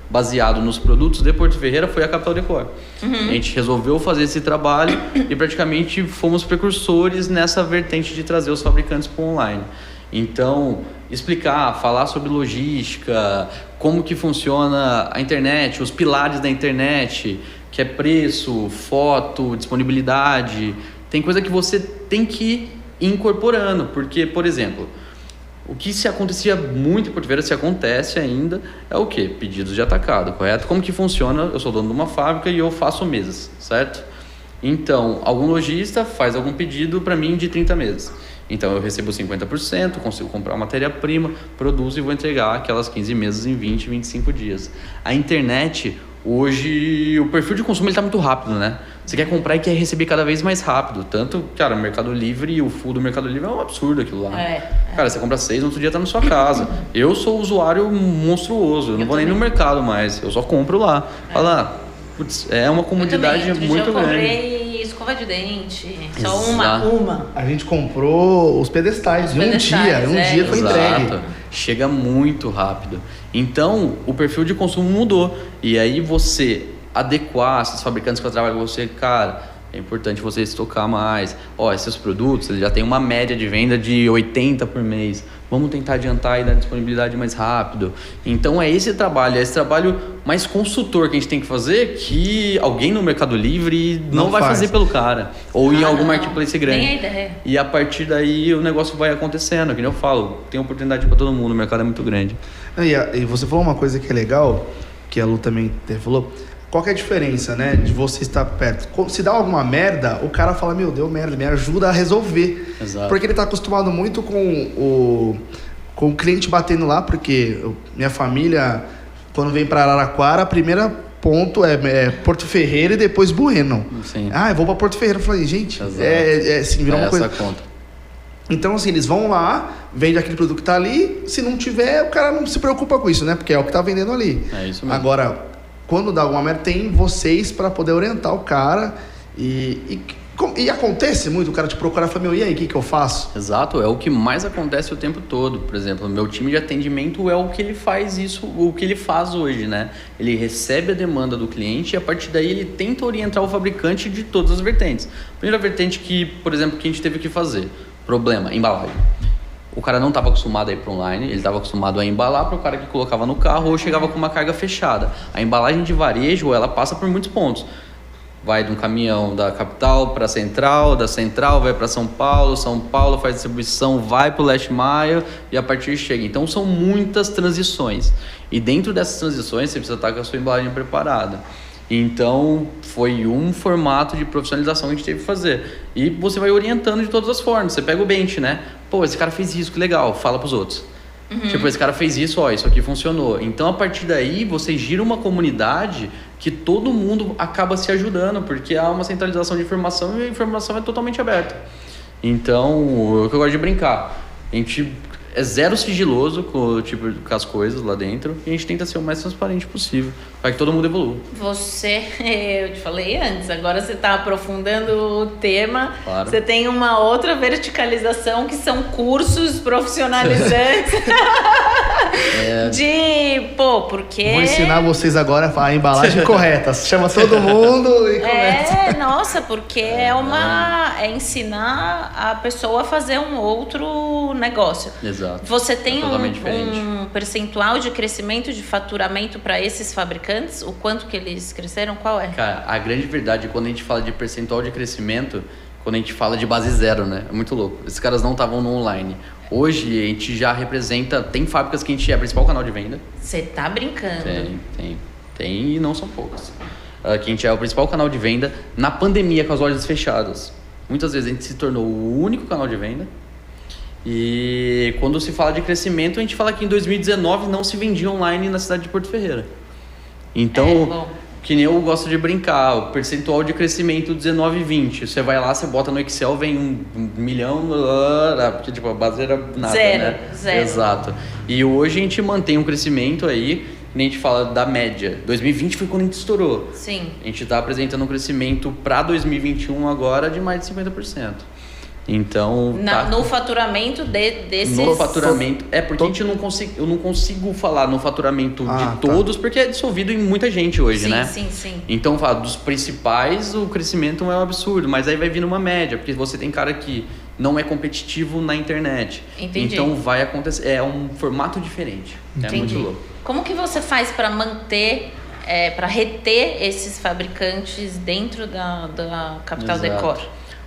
baseado nos produtos de Porto Ferreira foi a Capital Decor. A gente resolveu fazer esse trabalho e praticamente fomos precursores nessa vertente de trazer os fabricantes para o online. Então, explicar, falar sobre logística, como que funciona a internet, os pilares da internet, que é preço, foto, disponibilidade. Tem coisa que você tem que incorporando, porque, por exemplo, o que se acontecia muito em Porto Ferreira, se acontece ainda, é o quê? Pedidos de atacado, correto? Como que funciona? Eu sou dono de uma fábrica e eu faço mesas, certo? Então, algum lojista faz algum pedido para mim de 30 meses. Então, eu recebo 50%, consigo comprar matéria-prima, produzo e vou entregar aquelas 15 meses em 20, 25 dias. A internet, hoje, o perfil de consumo está muito rápido, né? Você quer comprar e quer receber cada vez mais rápido. Tanto, cara, o Mercado Livre e o full do Mercado Livre é um absurdo aquilo lá. Cara, você compra 6, no outro dia tá na sua casa. Eu sou usuário monstruoso, eu não vou nem no mercado mais, eu só compro lá. Fala, putz, é uma comodidade muito grande. Eu comprei escova de dente, só uma. A gente comprou os pedestais, um dia foi entregue. Chega muito rápido. Então, o perfil de consumo mudou. E aí você adequar esses fabricantes que trabalham com você, cara, é importante você estocar mais. Esses produtos, eles já tem uma média de venda de 80 por mês. Vamos tentar adiantar e dar disponibilidade mais rápido. Então é esse trabalho mais consultor que a gente tem que fazer, que alguém no Mercado Livre não vai fazer pelo cara. Ou em algum marketplace grande. Nem a ideia. E a partir daí o negócio vai acontecendo. Que nem eu falo, tem oportunidade para todo mundo, o mercado é muito grande. E você falou uma coisa que é legal, que a Lu também falou. Qual que é a diferença, né, de você estar perto? Se dá alguma merda, o cara fala, meu, deu merda, me ajuda a resolver. Exato. Porque ele está acostumado muito com o cliente batendo lá, porque minha família, quando vem para Araraquara, a primeira ponto é Porto Ferreira e depois Bueno. Sim. Eu vou para Porto Ferreira. Eu falei, gente, assim, virou uma coisa... conta. Então, assim, eles vão lá, vende aquele produto que tá ali, se não tiver, o cara não se preocupa com isso, né? Porque é o que tá vendendo ali. É isso mesmo. Agora, quando dá alguma merda, tem vocês para poder orientar o cara e acontece muito o cara te procurar e falar, meu, e aí, o que eu faço? Exato, é o que mais acontece o tempo todo. Por exemplo, meu time de atendimento é o que ele faz o que ele faz hoje, né? Ele recebe a demanda do cliente e a partir daí ele tenta orientar o fabricante de todas as vertentes. Primeira vertente que, por exemplo, que a gente teve que fazer, problema, embalagem. O cara não estava acostumado a ir para online, ele estava acostumado a embalar para o cara que colocava no carro ou chegava com uma carga fechada. A embalagem de varejo, ela passa por muitos pontos. Vai de um caminhão da capital para a central, da central vai para São Paulo faz distribuição, vai para o last mile e a partir chega. Então são muitas transições. E dentro dessas transições você precisa estar com a sua embalagem preparada. Então foi um formato de profissionalização que a gente teve que fazer. E você vai orientando de todas as formas. Você pega o bench, né? Pô, esse cara fez isso, que legal, fala pros outros. Tipo, esse cara fez isso, isso aqui funcionou. Então a partir daí você gira uma comunidade que todo mundo acaba se ajudando, porque há uma centralização de informação e a informação é totalmente aberta. Então, é o que eu gosto de brincar. A gente é zero sigiloso com as coisas lá dentro e a gente tenta ser o mais transparente possível para que todo mundo evolua. Eu te falei antes, agora você está aprofundando o tema. Claro. Você tem uma outra verticalização que são cursos profissionalizantes porque... Vou ensinar vocês agora a embalagem correta. Chama todo mundo e começa. Nossa, porque é ensinar a pessoa a fazer um outro negócio. Exato. Você tem um percentual de crescimento de faturamento para esses fabricantes? O quanto que eles cresceram? Qual é? Cara, a grande verdade é quando a gente fala de percentual de crescimento, quando a gente fala de base zero, né? É muito louco. Esses caras não estavam no online. Hoje a gente já representa... Tem fábricas que a gente é o principal canal de venda. Você tá brincando? Tem e não são poucas. Que a gente é o principal canal de venda. Na pandemia, com as lojas fechadas, muitas vezes a gente se tornou o único canal de venda. E quando se fala de crescimento, a gente fala que em 2019 não se vendia online na cidade de Porto Ferreira. Então, que nem eu gosto de brincar, o percentual de crescimento 19 e 20. Você vai lá, você bota no Excel, vem 1 milhão, porque tipo, a base era nada, zero. Exato. E hoje a gente mantém um crescimento aí, nem a gente fala da média. 2020 foi quando a gente estourou. Sim. A gente está apresentando um crescimento para 2021 agora de mais de 50%. Então, no faturamento desses... No faturamento, porque eu não consigo falar no faturamento de todos, porque é dissolvido em muita gente hoje, né? Sim. Então, dos principais, o crescimento é um absurdo, mas aí vai vir uma média, porque você tem cara que não é competitivo na internet. Entendi. Então, vai acontecer, é um formato diferente. Entendi. É muito louco. Como que você faz para manter, para reter esses fabricantes dentro da Capital Decor?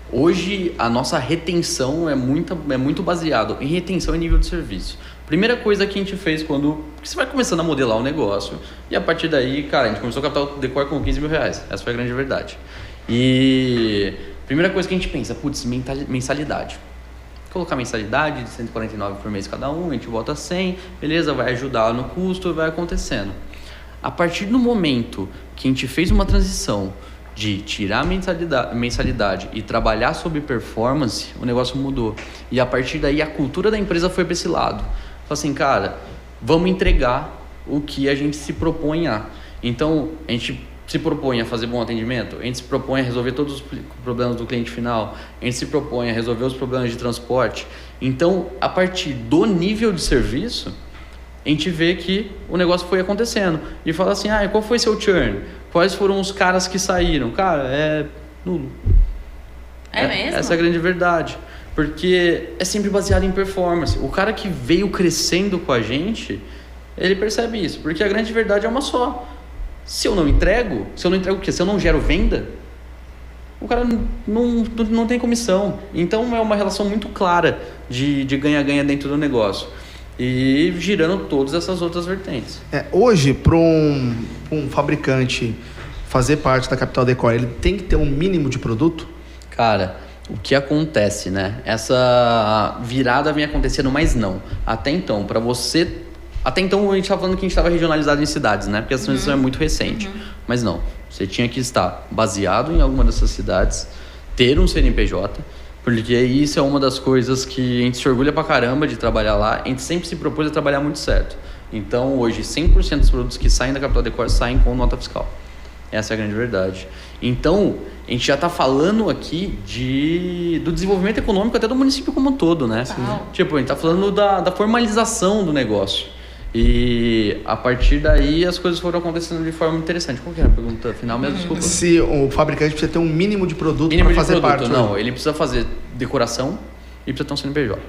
Hoje, a nossa retenção é muito baseado em retenção e nível de serviço. Primeira coisa que a gente fez quando você vai começando a modelar o negócio, e a partir daí, cara, a gente começou a Capital Decor com 15 mil reais. Essa foi a grande verdade. E primeira coisa que a gente pensa, putz, mensalidade. Colocar mensalidade de 149 por mês cada um, a gente bota 100, beleza, vai ajudar no custo, vai acontecendo. A partir do momento que a gente fez uma transição de tirar a mensalidade e trabalhar sobre performance, o negócio mudou. E a partir daí a cultura da empresa foi para esse lado. Falei assim, cara, vamos entregar o que a gente se propõe a. Então, a gente se propõe a fazer bom atendimento, a gente se propõe a resolver todos os problemas do cliente final, a gente se propõe a resolver os problemas de transporte. Então, a partir do nível de serviço, a gente vê que o negócio foi acontecendo. E fala assim, qual foi seu churn? Quais foram os caras que saíram? Cara, é nulo. É mesmo? Essa é a grande verdade. Porque é sempre baseado em performance. O cara que veio crescendo com a gente, ele percebe isso. Porque a grande verdade é uma só. Se eu não entrego o quê? Se eu não gero venda, o cara não tem comissão. Então é uma relação muito clara de ganha-ganha dentro do negócio. E girando todas essas outras vertentes. Hoje, para um fabricante fazer parte da Capital Decor, ele tem que ter um mínimo de produto? Cara, o que acontece, né? Essa virada vem acontecendo, mas não. Até então, Até então a gente estava falando que a gente estava regionalizado em cidades, né? Porque a transição é muito recente. Mas não, você tinha que estar baseado em alguma dessas cidades, ter um CNPJ, porque isso é uma das coisas que a gente se orgulha pra caramba de trabalhar lá. A gente sempre se propôs a trabalhar muito certo. Então hoje 100% dos produtos que saem da Capital Decor saem com nota fiscal. Essa é a grande verdade. Então a gente já está falando aqui do desenvolvimento econômico até do município como um todo, né? Tipo, a gente está falando da formalização do negócio. E a partir daí as coisas foram acontecendo de forma interessante. Qual que era a pergunta final mesmo? Desculpa. Se o fabricante precisa ter um mínimo de produto para fazer parte. Não, ele precisa fazer decoração e precisa ter um CNPJ.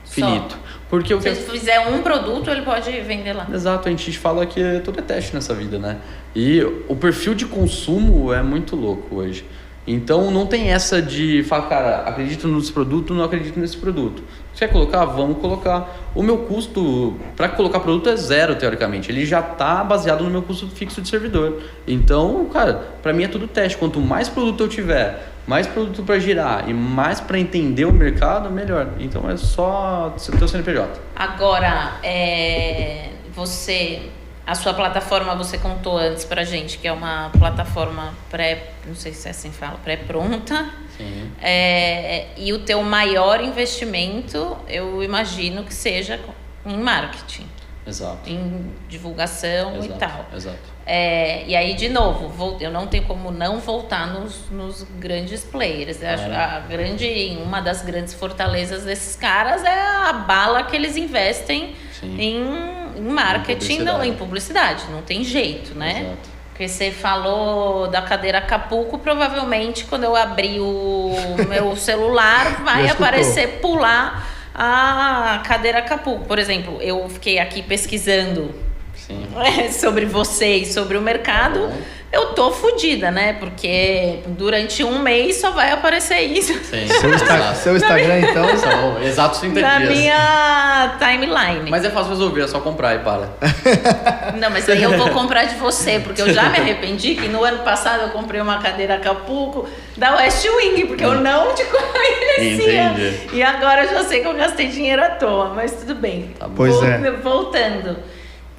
Finito. Porque se ele fizer um produto, ele pode vender lá. Exato, a gente fala que tudo é teste nessa vida, né? E o perfil de consumo é muito louco hoje. Então não tem essa de falar, cara, acredito nesse produto, não acredito nesse produto. Você quer colocar? Vamos colocar. O meu custo para colocar produto é zero, teoricamente. Ele já está baseado no meu custo fixo de servidor. Então, cara, para mim é tudo teste. Quanto mais produto eu tiver, mais produto para girar e mais para entender o mercado, melhor. Então é só ter o CNPJ. Agora, a sua plataforma, você contou antes pra gente, que é uma plataforma não sei se é assim que fala, pré-pronta. Sim. E o teu maior investimento, eu imagino que seja em marketing. Exato. Em divulgação e tal. Exato. E aí, de novo, eu não tenho como não voltar nos grandes players. Eu acho uma das grandes fortalezas desses caras é a bala que eles investem em marketing, em publicidade. Não tem jeito, né? Exato. Porque você falou da cadeira Acapulco, provavelmente quando eu abrir o meu celular vai aparecer, pular a cadeira Acapulco. Por exemplo, eu fiquei aqui pesquisando sobre você e sobre o mercado. Eu tô fodida, né? Porque durante um mês só vai aparecer isso. Sim. Seu Instagram, então, são exatos 30 na dias. Minha timeline. Mas é fácil resolver, é só comprar e para. Não, mas aí eu vou comprar de você, porque eu já me arrependi que no ano passado eu comprei uma cadeira Acapulco da West Wing, porque eu não te conhecia. Entendi. E agora eu já sei que eu gastei dinheiro à toa, mas tudo bem. Tá bom. Pois Voltando.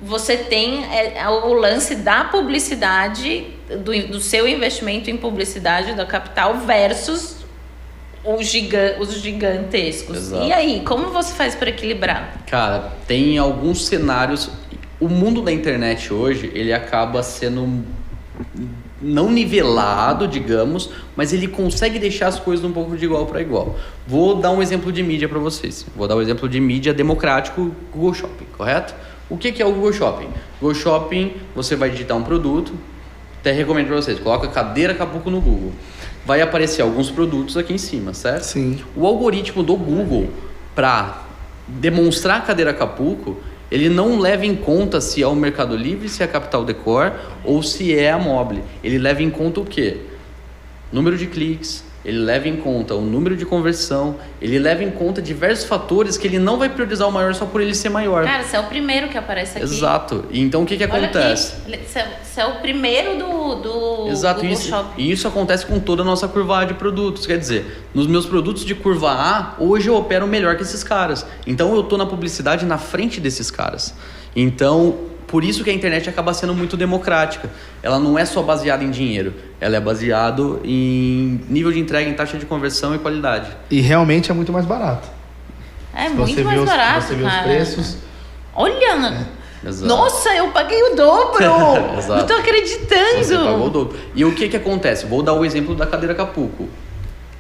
Você tem o lance da publicidade, do seu investimento em publicidade da Capital versus os gigantescos. Exato. E aí, como você faz para equilibrar? Cara, tem alguns cenários. O mundo da internet hoje, ele acaba sendo não nivelado, digamos, mas ele consegue deixar as coisas um pouco de igual para igual. Vou dar um exemplo de mídia para vocês. Vou dar um exemplo de mídia democrático, Google Shopping, correto? O que é o Google Shopping? Google Shopping, você vai digitar um produto, até recomendo para vocês, coloca cadeira Acapulco no Google. Vai aparecer alguns produtos aqui em cima, certo? Sim. O algoritmo do Google, para demonstrar a cadeira Acapulco, ele não leva em conta se é o Mercado Livre, se é a Capital Decor ou se é a Mobile. Ele leva em conta o quê? Número de cliques, ele leva em conta o número de conversão, ele leva em conta diversos fatores que ele não vai priorizar o maior só por ele ser maior. Cara, você é o primeiro que aparece aqui. Exato. E então o que acontece? Você é o primeiro do Exato. Google Shopping. E isso acontece com toda a nossa curva A de produtos. Quer dizer, nos meus produtos de curva A, hoje eu opero melhor que esses caras. Então eu tô na publicidade na frente desses caras. Então, por isso que a internet acaba sendo muito democrática. Ela não é só baseada em dinheiro, ela é baseada em nível de entrega, em taxa de conversão e qualidade. E realmente é muito mais barato. É muito mais barato, Você vê os cara. preços. Olha, Exato. nossa, eu paguei o dobro. Exato. Não tô acreditando. Você pagou o dobro. E o que acontece? Vou dar o exemplo da cadeira Acapulco.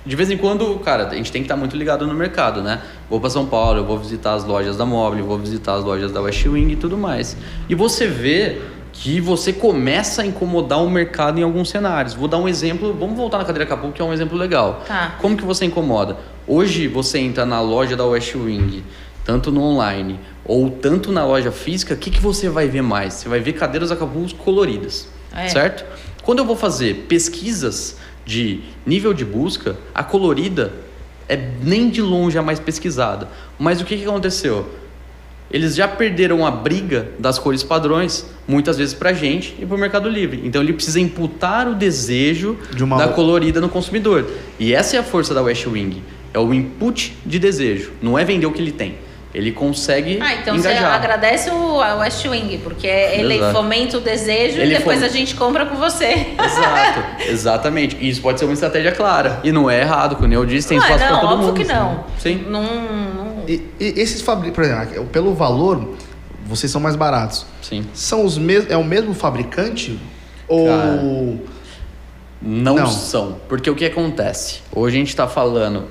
De vez em quando, cara, a gente tem que estar muito ligado no mercado, né? Vou para São Paulo, eu vou visitar as lojas da Mobile, vou visitar as lojas da West Wing e tudo mais. E você vê que você começa a incomodar o mercado em alguns cenários. Vou dar um exemplo, vamos voltar na cadeira Acapulco, que é um exemplo legal. Tá. Como que você incomoda? Hoje você entra na loja da West Wing, tanto no online ou tanto na loja física, o que você vai ver mais? Você vai ver cadeiras Acapulco coloridas, certo? Quando eu vou fazer pesquisas de nível de busca, a colorida é nem de longe a mais pesquisada. Mas o que aconteceu? Eles já perderam a briga das cores padrões, muitas vezes para a gente e para o Mercado Livre. Então ele precisa imputar o desejo da colorida no consumidor. E essa é a força da West Wing. É o input de desejo, não é vender o que ele tem. Ele consegue então engajar. você agradece a West Wing, porque ele fomenta o desejo e depois a gente compra com você. Exato, exatamente. E isso pode ser uma estratégia clara. E não é errado, como eu disse, tem espaço para todo mundo. Óbvio que não. Sim. E esses fabricantes, por exemplo, pelo valor, vocês são mais baratos. Sim. São os mesmos, é o mesmo fabricante? Ou... Cara, não são. Porque o que acontece? Hoje a gente está falando...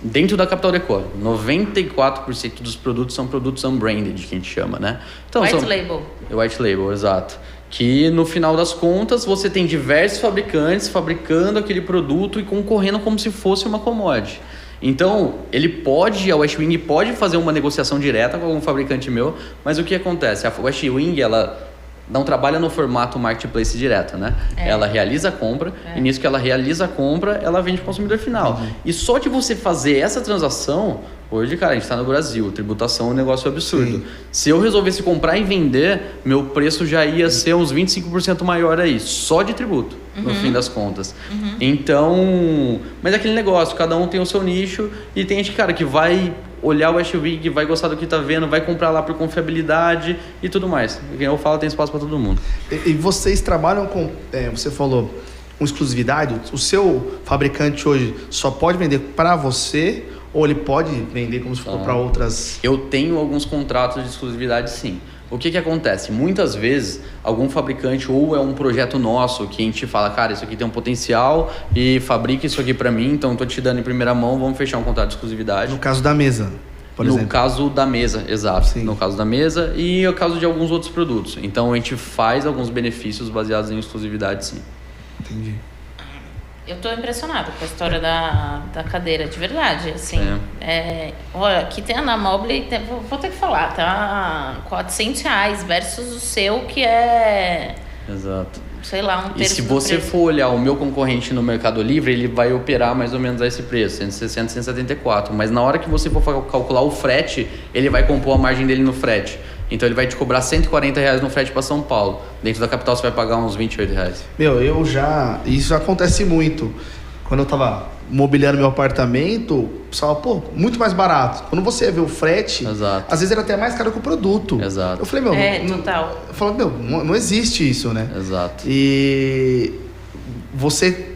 Dentro da Capital Decor, 94% dos produtos são produtos unbranded, que a gente chama, né? Então, White label. White label, exato. Que no final das contas você tem diversos fabricantes fabricando aquele produto e concorrendo como se fosse uma commodity. Então, a West Wing pode fazer uma negociação direta com algum fabricante meu, mas o que acontece? A West Wing, ela não trabalha no formato marketplace direto, né? Ela realiza a compra e nisso que ela realiza a compra, ela vende para o consumidor final. E só de você fazer essa transação, hoje, cara, a gente está no Brasil, tributação é um negócio absurdo. Sim. Se eu resolvesse comprar e vender, meu preço já ia ser uns 25% maior aí, só de tributo, no fim das contas. Então, mas é aquele negócio, cada um tem o seu nicho e tem gente, cara, que vai olhar o West Wing, vai gostar do que tá vendo, vai comprar lá por confiabilidade e tudo mais. Quem eu falo tem espaço para todo mundo. E vocês trabalham com, você falou, com exclusividade? O seu fabricante hoje só pode vender para você ou ele pode vender como se for para outras? Eu tenho alguns contratos de exclusividade, sim. O que acontece? Muitas vezes, algum fabricante ou é um projeto nosso que a gente fala, cara, isso aqui tem um potencial e fabrica isso aqui para mim, então estou te dando em primeira mão, vamos fechar um contrato de exclusividade. No caso da mesa, por exemplo. No caso da mesa, exato. Sim. No caso da mesa e no caso de alguns outros produtos. Então a gente faz alguns benefícios baseados em exclusividade, sim. Entendi. Eu tô impressionado com a história da cadeira, de verdade, assim. Olha, aqui tem a na Mobile, vou ter que falar, tá R$400 versus o seu que é... Exato. Sei lá, um terço. E se você for olhar o meu concorrente no Mercado Livre, ele vai operar mais ou menos a esse preço, 160, 174. Mas na hora que você for calcular o frete, ele vai compor a margem dele no frete. Então ele vai te cobrar R$140 no frete para São Paulo. Dentro da capital você vai pagar uns R$28. Isso já acontece muito. Quando eu tava mobiliando meu apartamento, o pessoal, muito mais barato. Quando você vê o frete, às vezes era até mais caro que o produto. Exato. Eu falei, total. Eu falei, não existe isso, né? Exato. E você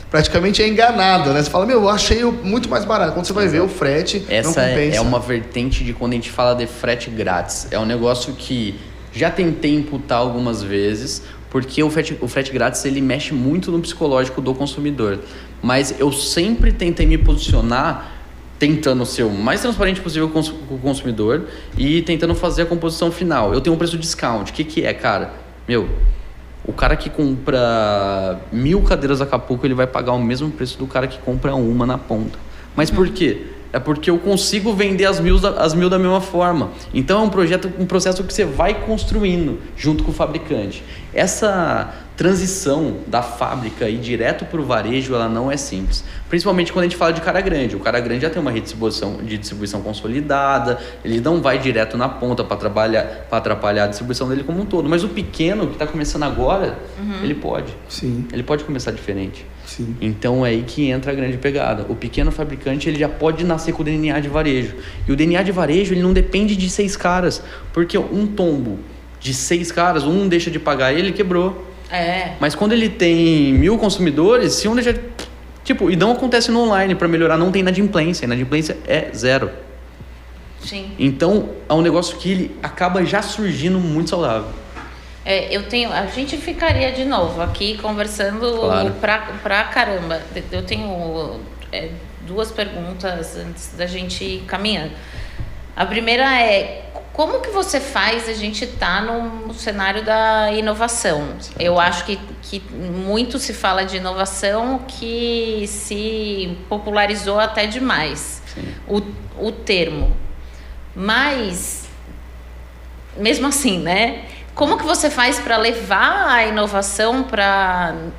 praticamente é enganado, né? Você fala, eu achei muito mais barato. Quando você vai ver o frete, não compensa. Essa é uma vertente de quando a gente fala de frete grátis. É um negócio que já tentei imputar algumas vezes, porque o frete grátis ele mexe muito no psicológico do consumidor. Mas eu sempre tentei me posicionar tentando ser o mais transparente possível com o consumidor e tentando fazer a composição final. Eu tenho um preço discount. O que é, cara? O cara que compra 1000 cadeiras Acapulco, ele vai pagar o mesmo preço do cara que compra uma na ponta. Mas por quê? É porque eu consigo vender as mil da mesma forma. Então é um processo que você vai construindo junto com o fabricante. Essa transição da fábrica e direto para o varejo, ela não é simples. Principalmente quando a gente fala de cara grande. O cara grande já tem uma rede de distribuição consolidada, ele não vai direto na ponta para atrapalhar a distribuição dele como um todo. Mas o pequeno, que está começando agora, ele pode. Sim. Ele pode começar diferente. Sim. Então é aí que entra a grande pegada. O pequeno fabricante, ele já pode nascer com o DNA de varejo. E o DNA de varejo, ele não depende de 6 caras. Porque um tombo de 6 caras, um deixa de pagar ele quebrou. Mas quando ele tem 1.000 consumidores, se um deixar... Tipo, e não acontece no online, para melhorar não tem inadimplência. Inadimplência é 0. Sim. Então, é um negócio que ele acaba já surgindo muito saudável. A gente ficaria de novo aqui conversando Claro. pra caramba. Eu tenho 2 perguntas antes da gente ir caminhando. A primeira é, como que você faz a gente estar no cenário da inovação? Certo. Eu acho que muito se fala de inovação, que se popularizou até demais o termo. Mas, mesmo assim, né? Como que você faz para levar a inovação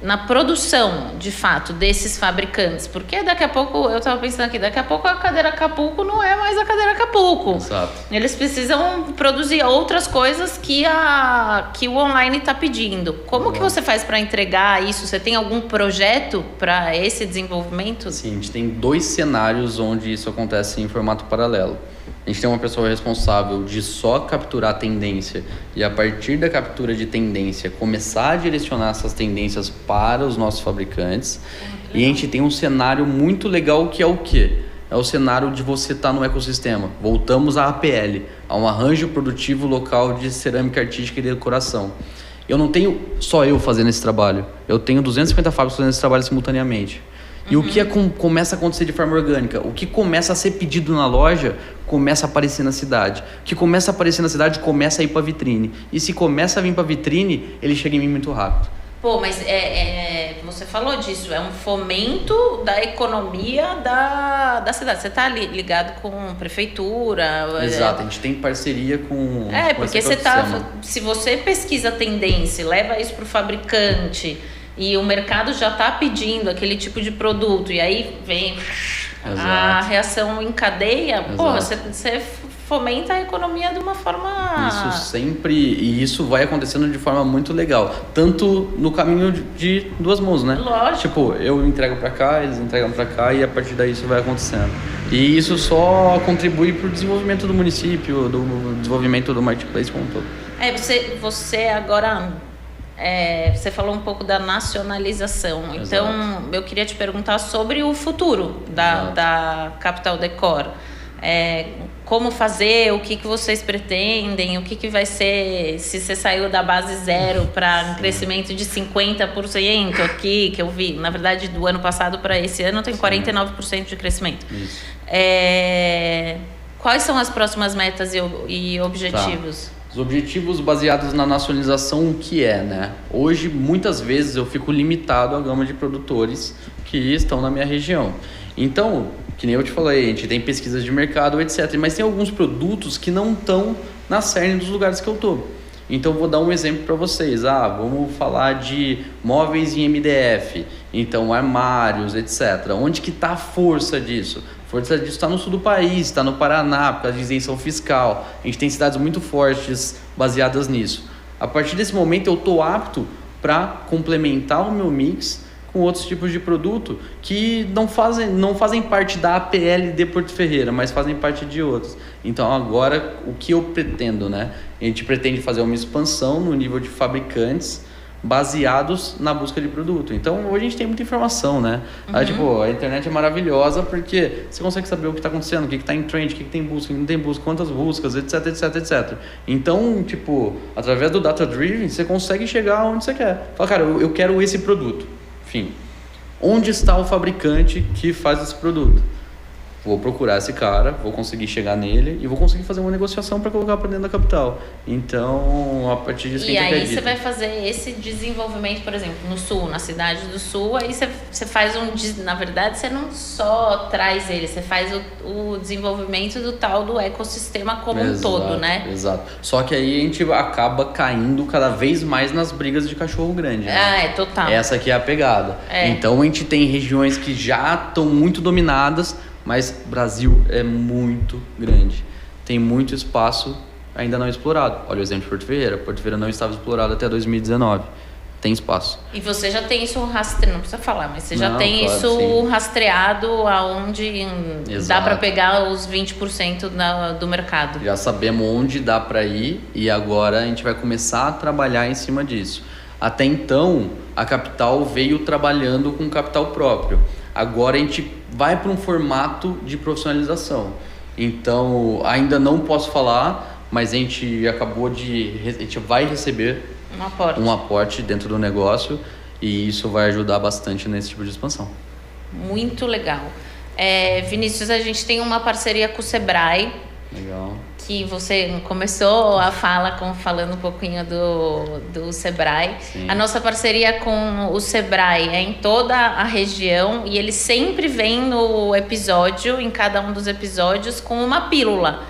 na produção, de fato, desses fabricantes? Porque daqui a pouco, eu estava pensando aqui, daqui a pouco a cadeira Acapulco não é mais a cadeira Acapulco. Exato. Eles precisam produzir outras coisas que o online está pedindo. Como que você faz para entregar isso? Você tem algum projeto para esse desenvolvimento? Sim, a gente tem 2 cenários onde isso acontece em formato paralelo. A gente tem uma pessoa responsável de só capturar a tendência e, a partir da captura de tendência, começar a direcionar essas tendências para os nossos fabricantes. E a gente tem um cenário muito legal, que é o quê? É o cenário de você estar no ecossistema. Voltamos à APL, a um arranjo produtivo local de cerâmica artística e decoração. Eu não tenho só eu fazendo esse trabalho. Eu tenho 250 fábricas fazendo esse trabalho simultaneamente. E o que começa a acontecer de forma orgânica? O que começa a ser pedido na loja, começa a aparecer na cidade. O que começa a aparecer na cidade, começa a ir para a vitrine. E se começa a vir para a vitrine, ele chega em mim muito rápido. Pô, mas você falou disso, é um fomento da economia da cidade. Você está ligado com prefeitura? Exato, a gente tem parceria com porque se você pesquisa a tendência, leva isso para o fabricante e o mercado já está pedindo aquele tipo de produto, e aí vem a reação em cadeia, pô, você fomenta a economia de uma forma... Isso sempre, e isso vai acontecendo de forma muito legal, tanto no caminho de 2 mãos, né? Lógico. Tipo, eu entrego para cá, eles entregam para cá, e a partir daí isso vai acontecendo. E isso só contribui para o desenvolvimento do município, do desenvolvimento do marketplace como um todo. Você agora... você falou um pouco da nacionalização. Exato. Então, eu queria te perguntar sobre o futuro da Capital Decor. Como fazer, o que vocês pretendem, o que vai ser, se você saiu da base 0 para um crescimento de 50% aqui, que eu vi, na verdade, do ano passado para esse ano tem 49% de crescimento. Isso. Quais são as próximas metas e objetivos? Tá. Os objetivos baseados na nacionalização, o que é, né? Hoje, muitas vezes, eu fico limitado à gama de produtores que estão na minha região. Então, que nem eu te falei, a gente tem pesquisas de mercado, etc. Mas tem alguns produtos que não estão na cerne dos lugares que eu estou. Então, vou dar um exemplo para vocês. Vamos falar de móveis em MDF. Então, armários, etc. Onde que está a força disso? A força disso está no sul do país, está no Paraná, por causa de isenção fiscal. A gente tem cidades muito fortes baseadas nisso. A partir desse momento, eu estou apto para complementar o meu mix com outros tipos de produto que não fazem parte da APL de Porto Ferreira, mas fazem parte de outros. Então, agora, o que eu pretendo, né? A gente pretende fazer uma expansão no nível de fabricantes baseados na busca de produto. Então, hoje a gente tem muita informação, né? A internet é maravilhosa porque você consegue saber o que está acontecendo, o que está em trend, o que tem busca, o que não tem busca, quantas buscas, etc, etc, etc. Então, através do Data Driven, você consegue chegar onde você quer. Fala, cara, eu quero esse produto. Enfim, onde está o fabricante que faz esse produto? vou procurar esse cara, vou conseguir chegar nele e vou conseguir fazer uma negociação para colocar para dentro da capital. Então, a partir disso que a gente acredita. E aí você vai fazer esse desenvolvimento, por exemplo, no Sul, na cidade do Sul, aí você faz na verdade, você não só traz ele, você faz o desenvolvimento do tal do ecossistema como um todo, né? Exato. Só que aí a gente acaba caindo cada vez mais nas brigas de cachorro grande, né? Total. Essa aqui é a pegada. Então, a gente tem regiões que já estão muito dominadas, mas o Brasil é muito grande. Tem muito espaço ainda não explorado. Olha o exemplo de Porto Ferreira. Porto Ferreira não estava explorado até 2019. Tem espaço. E você já tem isso rastreado, não precisa falar, mas você já tem claro, isso sim. rastreado aonde dá para pegar os 20% do mercado. Já sabemos onde dá para ir e agora a gente vai começar a trabalhar em cima disso. Até então, a capital veio trabalhando com capital próprio. Agora a gente vai para um formato de profissionalização. Então, ainda não posso falar, mas a gente vai receber um aporte dentro do negócio e isso vai ajudar bastante nesse tipo de expansão. Muito legal. Vinícius, a gente tem uma parceria com o Sebrae. Legal. Que você começou a fala falando um pouquinho do Sebrae. Sim. A nossa parceria com o Sebrae é em toda a região e ele sempre vem no episódio, em cada um dos episódios, com uma pílula.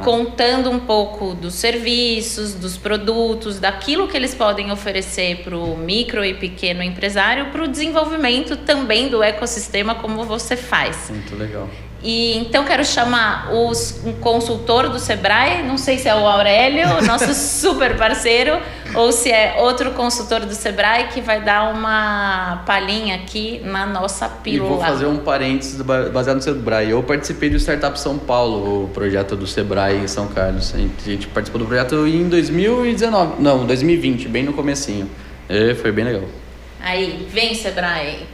Contando um pouco dos serviços, dos produtos, daquilo que eles podem oferecer para o micro e pequeno empresário, para o desenvolvimento também do ecossistema, como você faz. Muito legal. E então quero chamar um consultor do Sebrae, não sei se é o Aurélio, nosso super parceiro, ou se é outro consultor do Sebrae que vai dar uma palhinha aqui na nossa pílula. E vou fazer um parênteses baseado no Sebrae. Eu participei do Startup São Paulo, o projeto do Sebrae em São Carlos. A gente participou do projeto em 2020, bem no comecinho. E foi bem legal. Aí, vem Sebrae.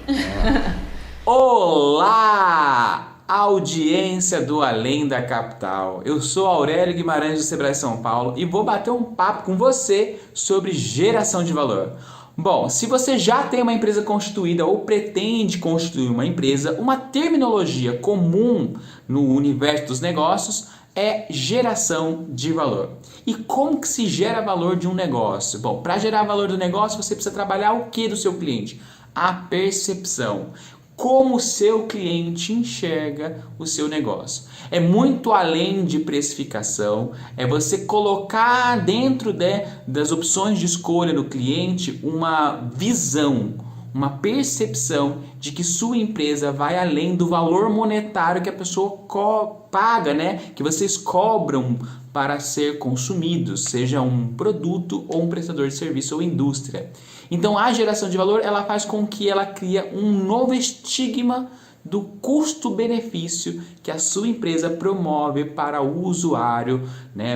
Olá! Audiência do Além da Capital. Eu sou Aurélio Guimarães do Sebrae São Paulo e vou bater um papo com você sobre geração de valor. Bom, se você já tem uma empresa constituída ou pretende constituir uma empresa, uma terminologia comum no universo dos negócios é geração de valor. E como que se gera valor de um negócio? Bom, para gerar valor do negócio, você precisa trabalhar o que do seu cliente? A percepção. Como o seu cliente enxerga o seu negócio. É muito além de precificação, é você colocar dentro das opções de escolha do cliente uma visão, uma percepção de que sua empresa vai além do valor monetário que a pessoa paga, que vocês cobram para ser consumidos, seja um produto ou um prestador de serviço ou indústria. Então a geração de valor ela faz com que ela cria um novo estigma do custo-benefício que a sua empresa promove para o usuário,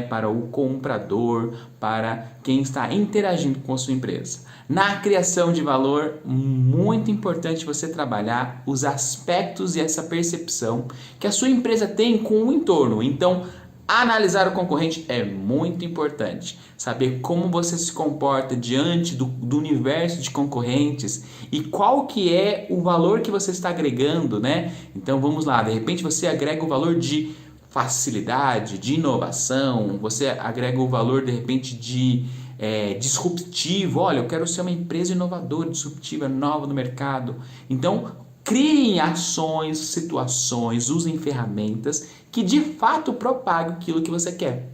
para o comprador, para quem está interagindo com a sua empresa. Na criação de valor, muito importante você trabalhar os aspectos e essa percepção que a sua empresa tem com o entorno. Então, analisar o concorrente é muito importante. Saber como você se comporta diante do universo de concorrentes e qual que é o valor que você está agregando, Então vamos lá, de repente você agrega o valor de facilidade, de inovação, você agrega o valor de repente de disruptivo. Olha, eu quero ser uma empresa inovadora, disruptiva, nova no mercado. Então, criem ações, situações, usem ferramentas que de fato propagam aquilo que você quer.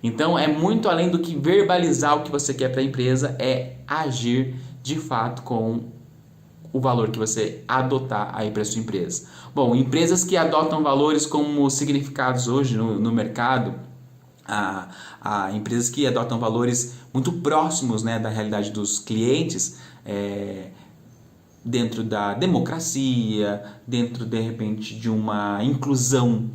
Então, é muito além do que verbalizar o que você quer para a empresa, é agir de fato com o valor que você adotar aí para a sua empresa. Bom, empresas que adotam valores como significados hoje no mercado, empresas que adotam valores muito próximos da realidade dos clientes, dentro da democracia, dentro de repente de uma inclusão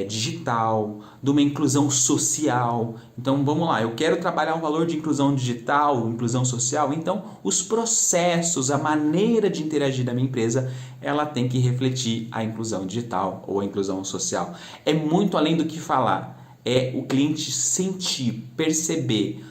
digital, de uma inclusão social. Então vamos lá, eu quero trabalhar um valor de inclusão digital, inclusão social, então os processos, a maneira de interagir da minha empresa, ela tem que refletir a inclusão digital ou a inclusão social. É muito além do que falar, é o cliente sentir, perceber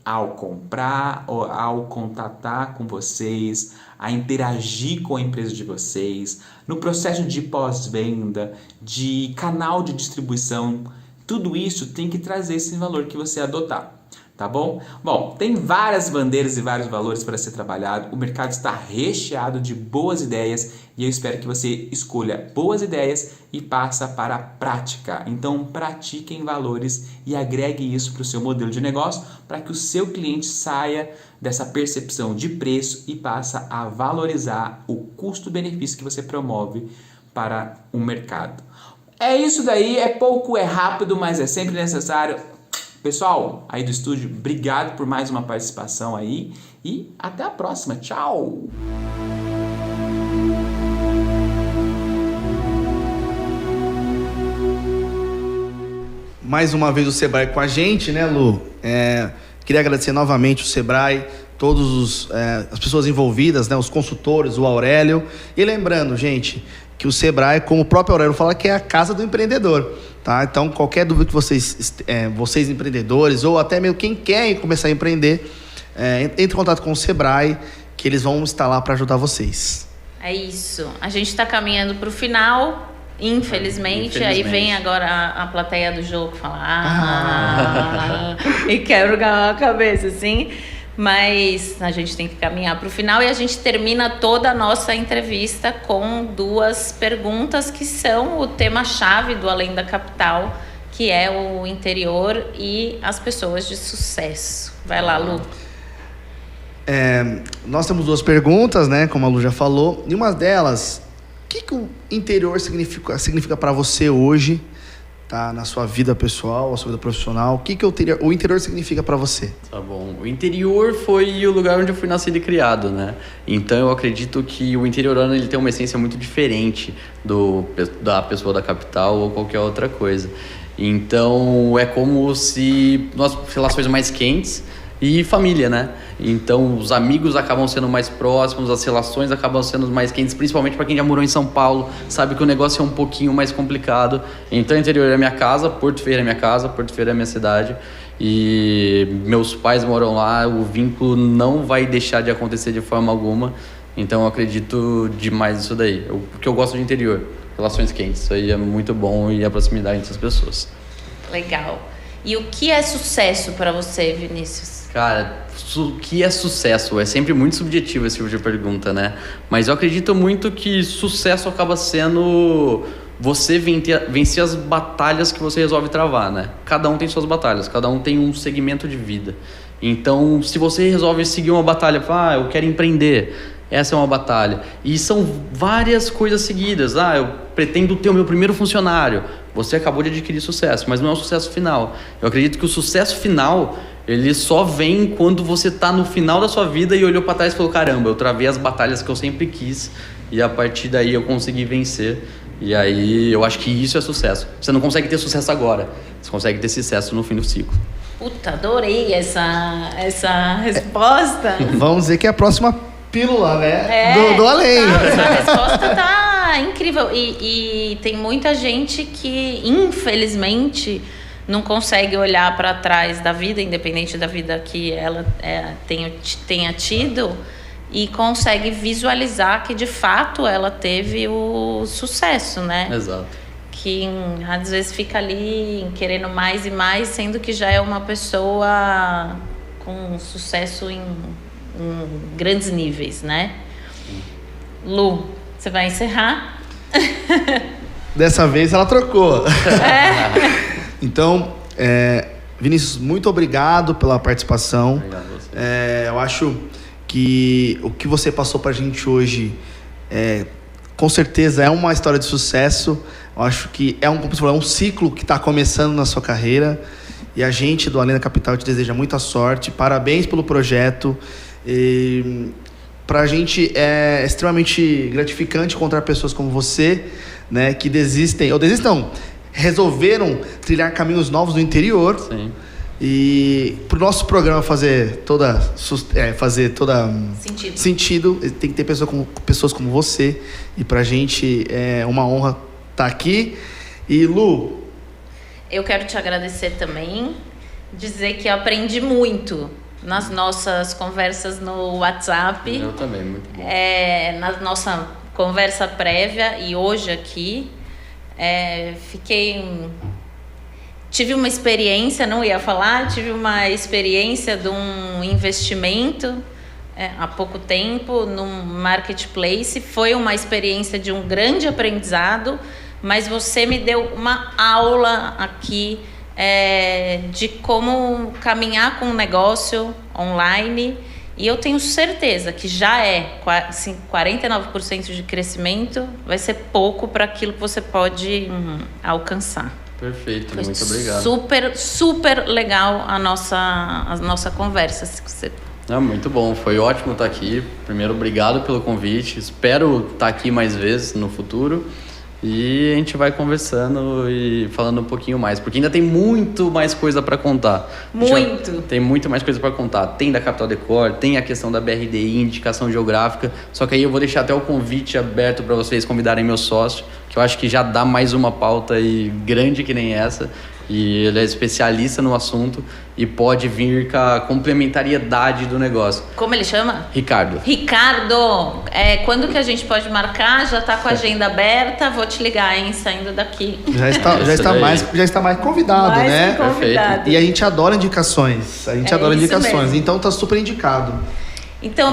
ao comprar, ou ao contatar com vocês, a interagir com a empresa de vocês, no processo de pós-venda, de canal de distribuição. Tudo isso tem que trazer esse valor que você adotar, tá bom? Bom, tem várias bandeiras e vários valores para ser trabalhado. O mercado está recheado de boas ideias e eu espero que você escolha boas ideias e passe para a prática. Então, pratiquem valores e agregue isso para o seu modelo de negócio para que o seu cliente saia dessa percepção de preço e passe a valorizar o custo-benefício que você promove para o mercado. É isso daí, é pouco, é rápido, mas é sempre necessário. Pessoal, aí do estúdio, obrigado por mais uma participação aí e até a próxima. Tchau! Mais uma vez o Sebrae com a gente, né, Lu? Queria agradecer novamente o Sebrae, todas as pessoas envolvidas, né, os consultores, o Aurélio. E lembrando, gente, que o Sebrae, como o próprio Aurélio fala, que é a casa do empreendedor, tá? Então, qualquer dúvida que vocês empreendedores, ou até mesmo quem quer começar a empreender, entre em contato com o Sebrae, que eles vão estar lá para ajudar vocês. É isso. A gente está caminhando para o final, infelizmente. Aí vem agora a plateia do jogo falar e quebra a cabeça, assim. Mas a gente tem que caminhar para o final e a gente termina toda a nossa entrevista com 2 perguntas que são o tema-chave do Além da Capital, que é o interior e as pessoas de sucesso. Vai lá, Lu. Nós temos 2 perguntas, né, como a Lu já falou, e uma delas, o que o interior significa para você hoje, tá, na sua vida pessoal, na sua vida profissional? O que o interior significa para você? Tá bom. O interior foi o lugar onde eu fui nascido e criado, né? Então eu acredito que o interiorano ele tem uma essência muito diferente da pessoa da capital ou qualquer outra coisa. Então é como se nós relações mais quentes e família, né? Então os amigos acabam sendo mais próximos, as relações acabam sendo mais quentes, principalmente para quem já morou em São Paulo, sabe que o negócio é um pouquinho mais complicado. Então o interior é minha casa, Porto Ferreira é minha casa, Porto Ferreira é minha cidade e meus pais moram lá, o vínculo não vai deixar de acontecer de forma alguma. Então eu acredito demais nisso daí. Porque eu gosto de interior, relações quentes, isso aí é muito bom e a proximidade entre as pessoas. Legal. E o que é sucesso para você, Vinícius? Cara, o que é sucesso? É sempre muito subjetivo esse tipo de pergunta, né? Mas eu acredito muito que sucesso acaba sendo você vencer as batalhas que você resolve travar, né? Cada um tem suas batalhas, cada um tem um segmento de vida. Então, se você resolve seguir uma batalha, eu quero empreender, essa é uma batalha. E são várias coisas seguidas. Eu pretendo ter o meu primeiro funcionário. Você acabou de adquirir sucesso, mas não é o sucesso final. Eu acredito que o sucesso final, ele só vem quando você está no final da sua vida e olhou para trás e falou, caramba, eu travei as batalhas que eu sempre quis e a partir daí eu consegui vencer. E aí eu acho que isso é sucesso. Você não consegue ter sucesso agora, você consegue ter sucesso no fim do ciclo. Puta, adorei essa resposta. Vamos dizer que é a próxima pílula, né? Do além. Essa resposta tá incrível. E tem muita gente que, infelizmente, não consegue olhar para trás da vida, independente da vida que ela tenha tido, e consegue visualizar que, de fato, ela teve o sucesso, né? Exato. Que, às vezes, fica ali querendo mais e mais, sendo que já é uma pessoa com sucesso em grandes níveis, né? Lu, você vai encerrar? Dessa vez ela trocou. Então, Vinícius, muito obrigado pela participação. Obrigado a você. Eu acho que o que você passou pra gente hoje, com certeza é uma história de sucesso. Eu acho que é um ciclo que está começando na sua carreira. E a gente do Além da Capital te deseja muita sorte. Parabéns pelo projeto. Para a gente é extremamente gratificante encontrar pessoas como você, né, que resolveram trilhar caminhos novos no interior. Sim. E para o nosso programa fazer toda sentido, tem que ter pessoas como você. E para a gente é uma honra estar aqui. E Lu, eu quero te agradecer também, dizer que eu aprendi muito nas nossas conversas no WhatsApp. Eu também, muito bom. Na nossa conversa prévia e hoje aqui. Tive uma experiência, não ia falar, tive uma experiência de um investimento há pouco tempo num marketplace. Foi uma experiência de um grande aprendizado, mas você me deu uma aula aqui de como caminhar com um negócio online. E eu tenho certeza que já 49% de crescimento vai ser pouco para aquilo que você pode alcançar. Perfeito, Foi muito obrigado. Super legal a nossa conversa. Muito bom, foi ótimo estar aqui. Primeiro, obrigado pelo convite. Espero estar aqui mais vezes no futuro. E a gente vai conversando e falando um pouquinho mais, porque ainda tem muito mais coisa para contar. Tem muito mais coisa para contar. Tem da Capital Decor, tem a questão da BRDI, indicação geográfica. Só que aí eu vou deixar até o convite aberto para vocês convidarem meu sócio, que eu acho que já dá mais uma pauta aí grande que nem essa. E ele é especialista no assunto e pode vir com a complementariedade do negócio. Como ele chama? Ricardo, quando que a gente pode marcar? Já está com a agenda aberta, vou te ligar, hein, saindo daqui. Já está mais convidado, né? Convidado. E a gente adora indicações. Mesmo. Então tá super indicado. Então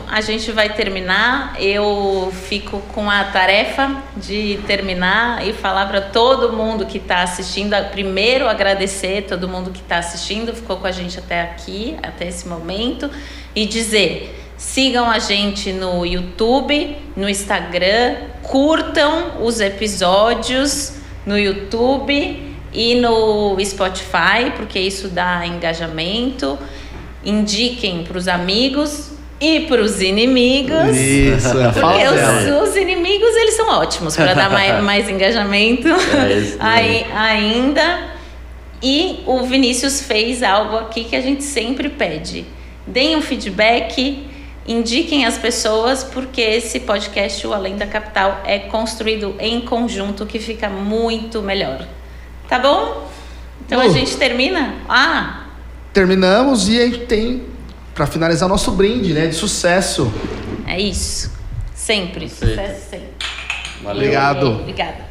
a gente vai terminar. Eu fico com a tarefa de terminar e falar para todo mundo que está assistindo. Primeiro, agradecer todo mundo que está assistindo, ficou com a gente até aqui, até esse momento, e dizer: sigam a gente no YouTube, no Instagram, curtam os episódios no YouTube e no Spotify, porque isso dá engajamento. Indiquem para os amigos e para os inimigos. Isso, porque os inimigos, eles são ótimos para dar mais engajamento ainda. E o Vinícius fez algo aqui que a gente sempre pede: deem um feedback, indiquem as pessoas, porque esse podcast, o Além da Capital, é construído em conjunto, que fica muito melhor. Tá bom? Então a gente termina? Terminamos e a gente tem, para finalizar, nosso brinde, né, de sucesso. É isso. Sempre. Sucesso sempre. Valeu. Obrigado. Obrigada.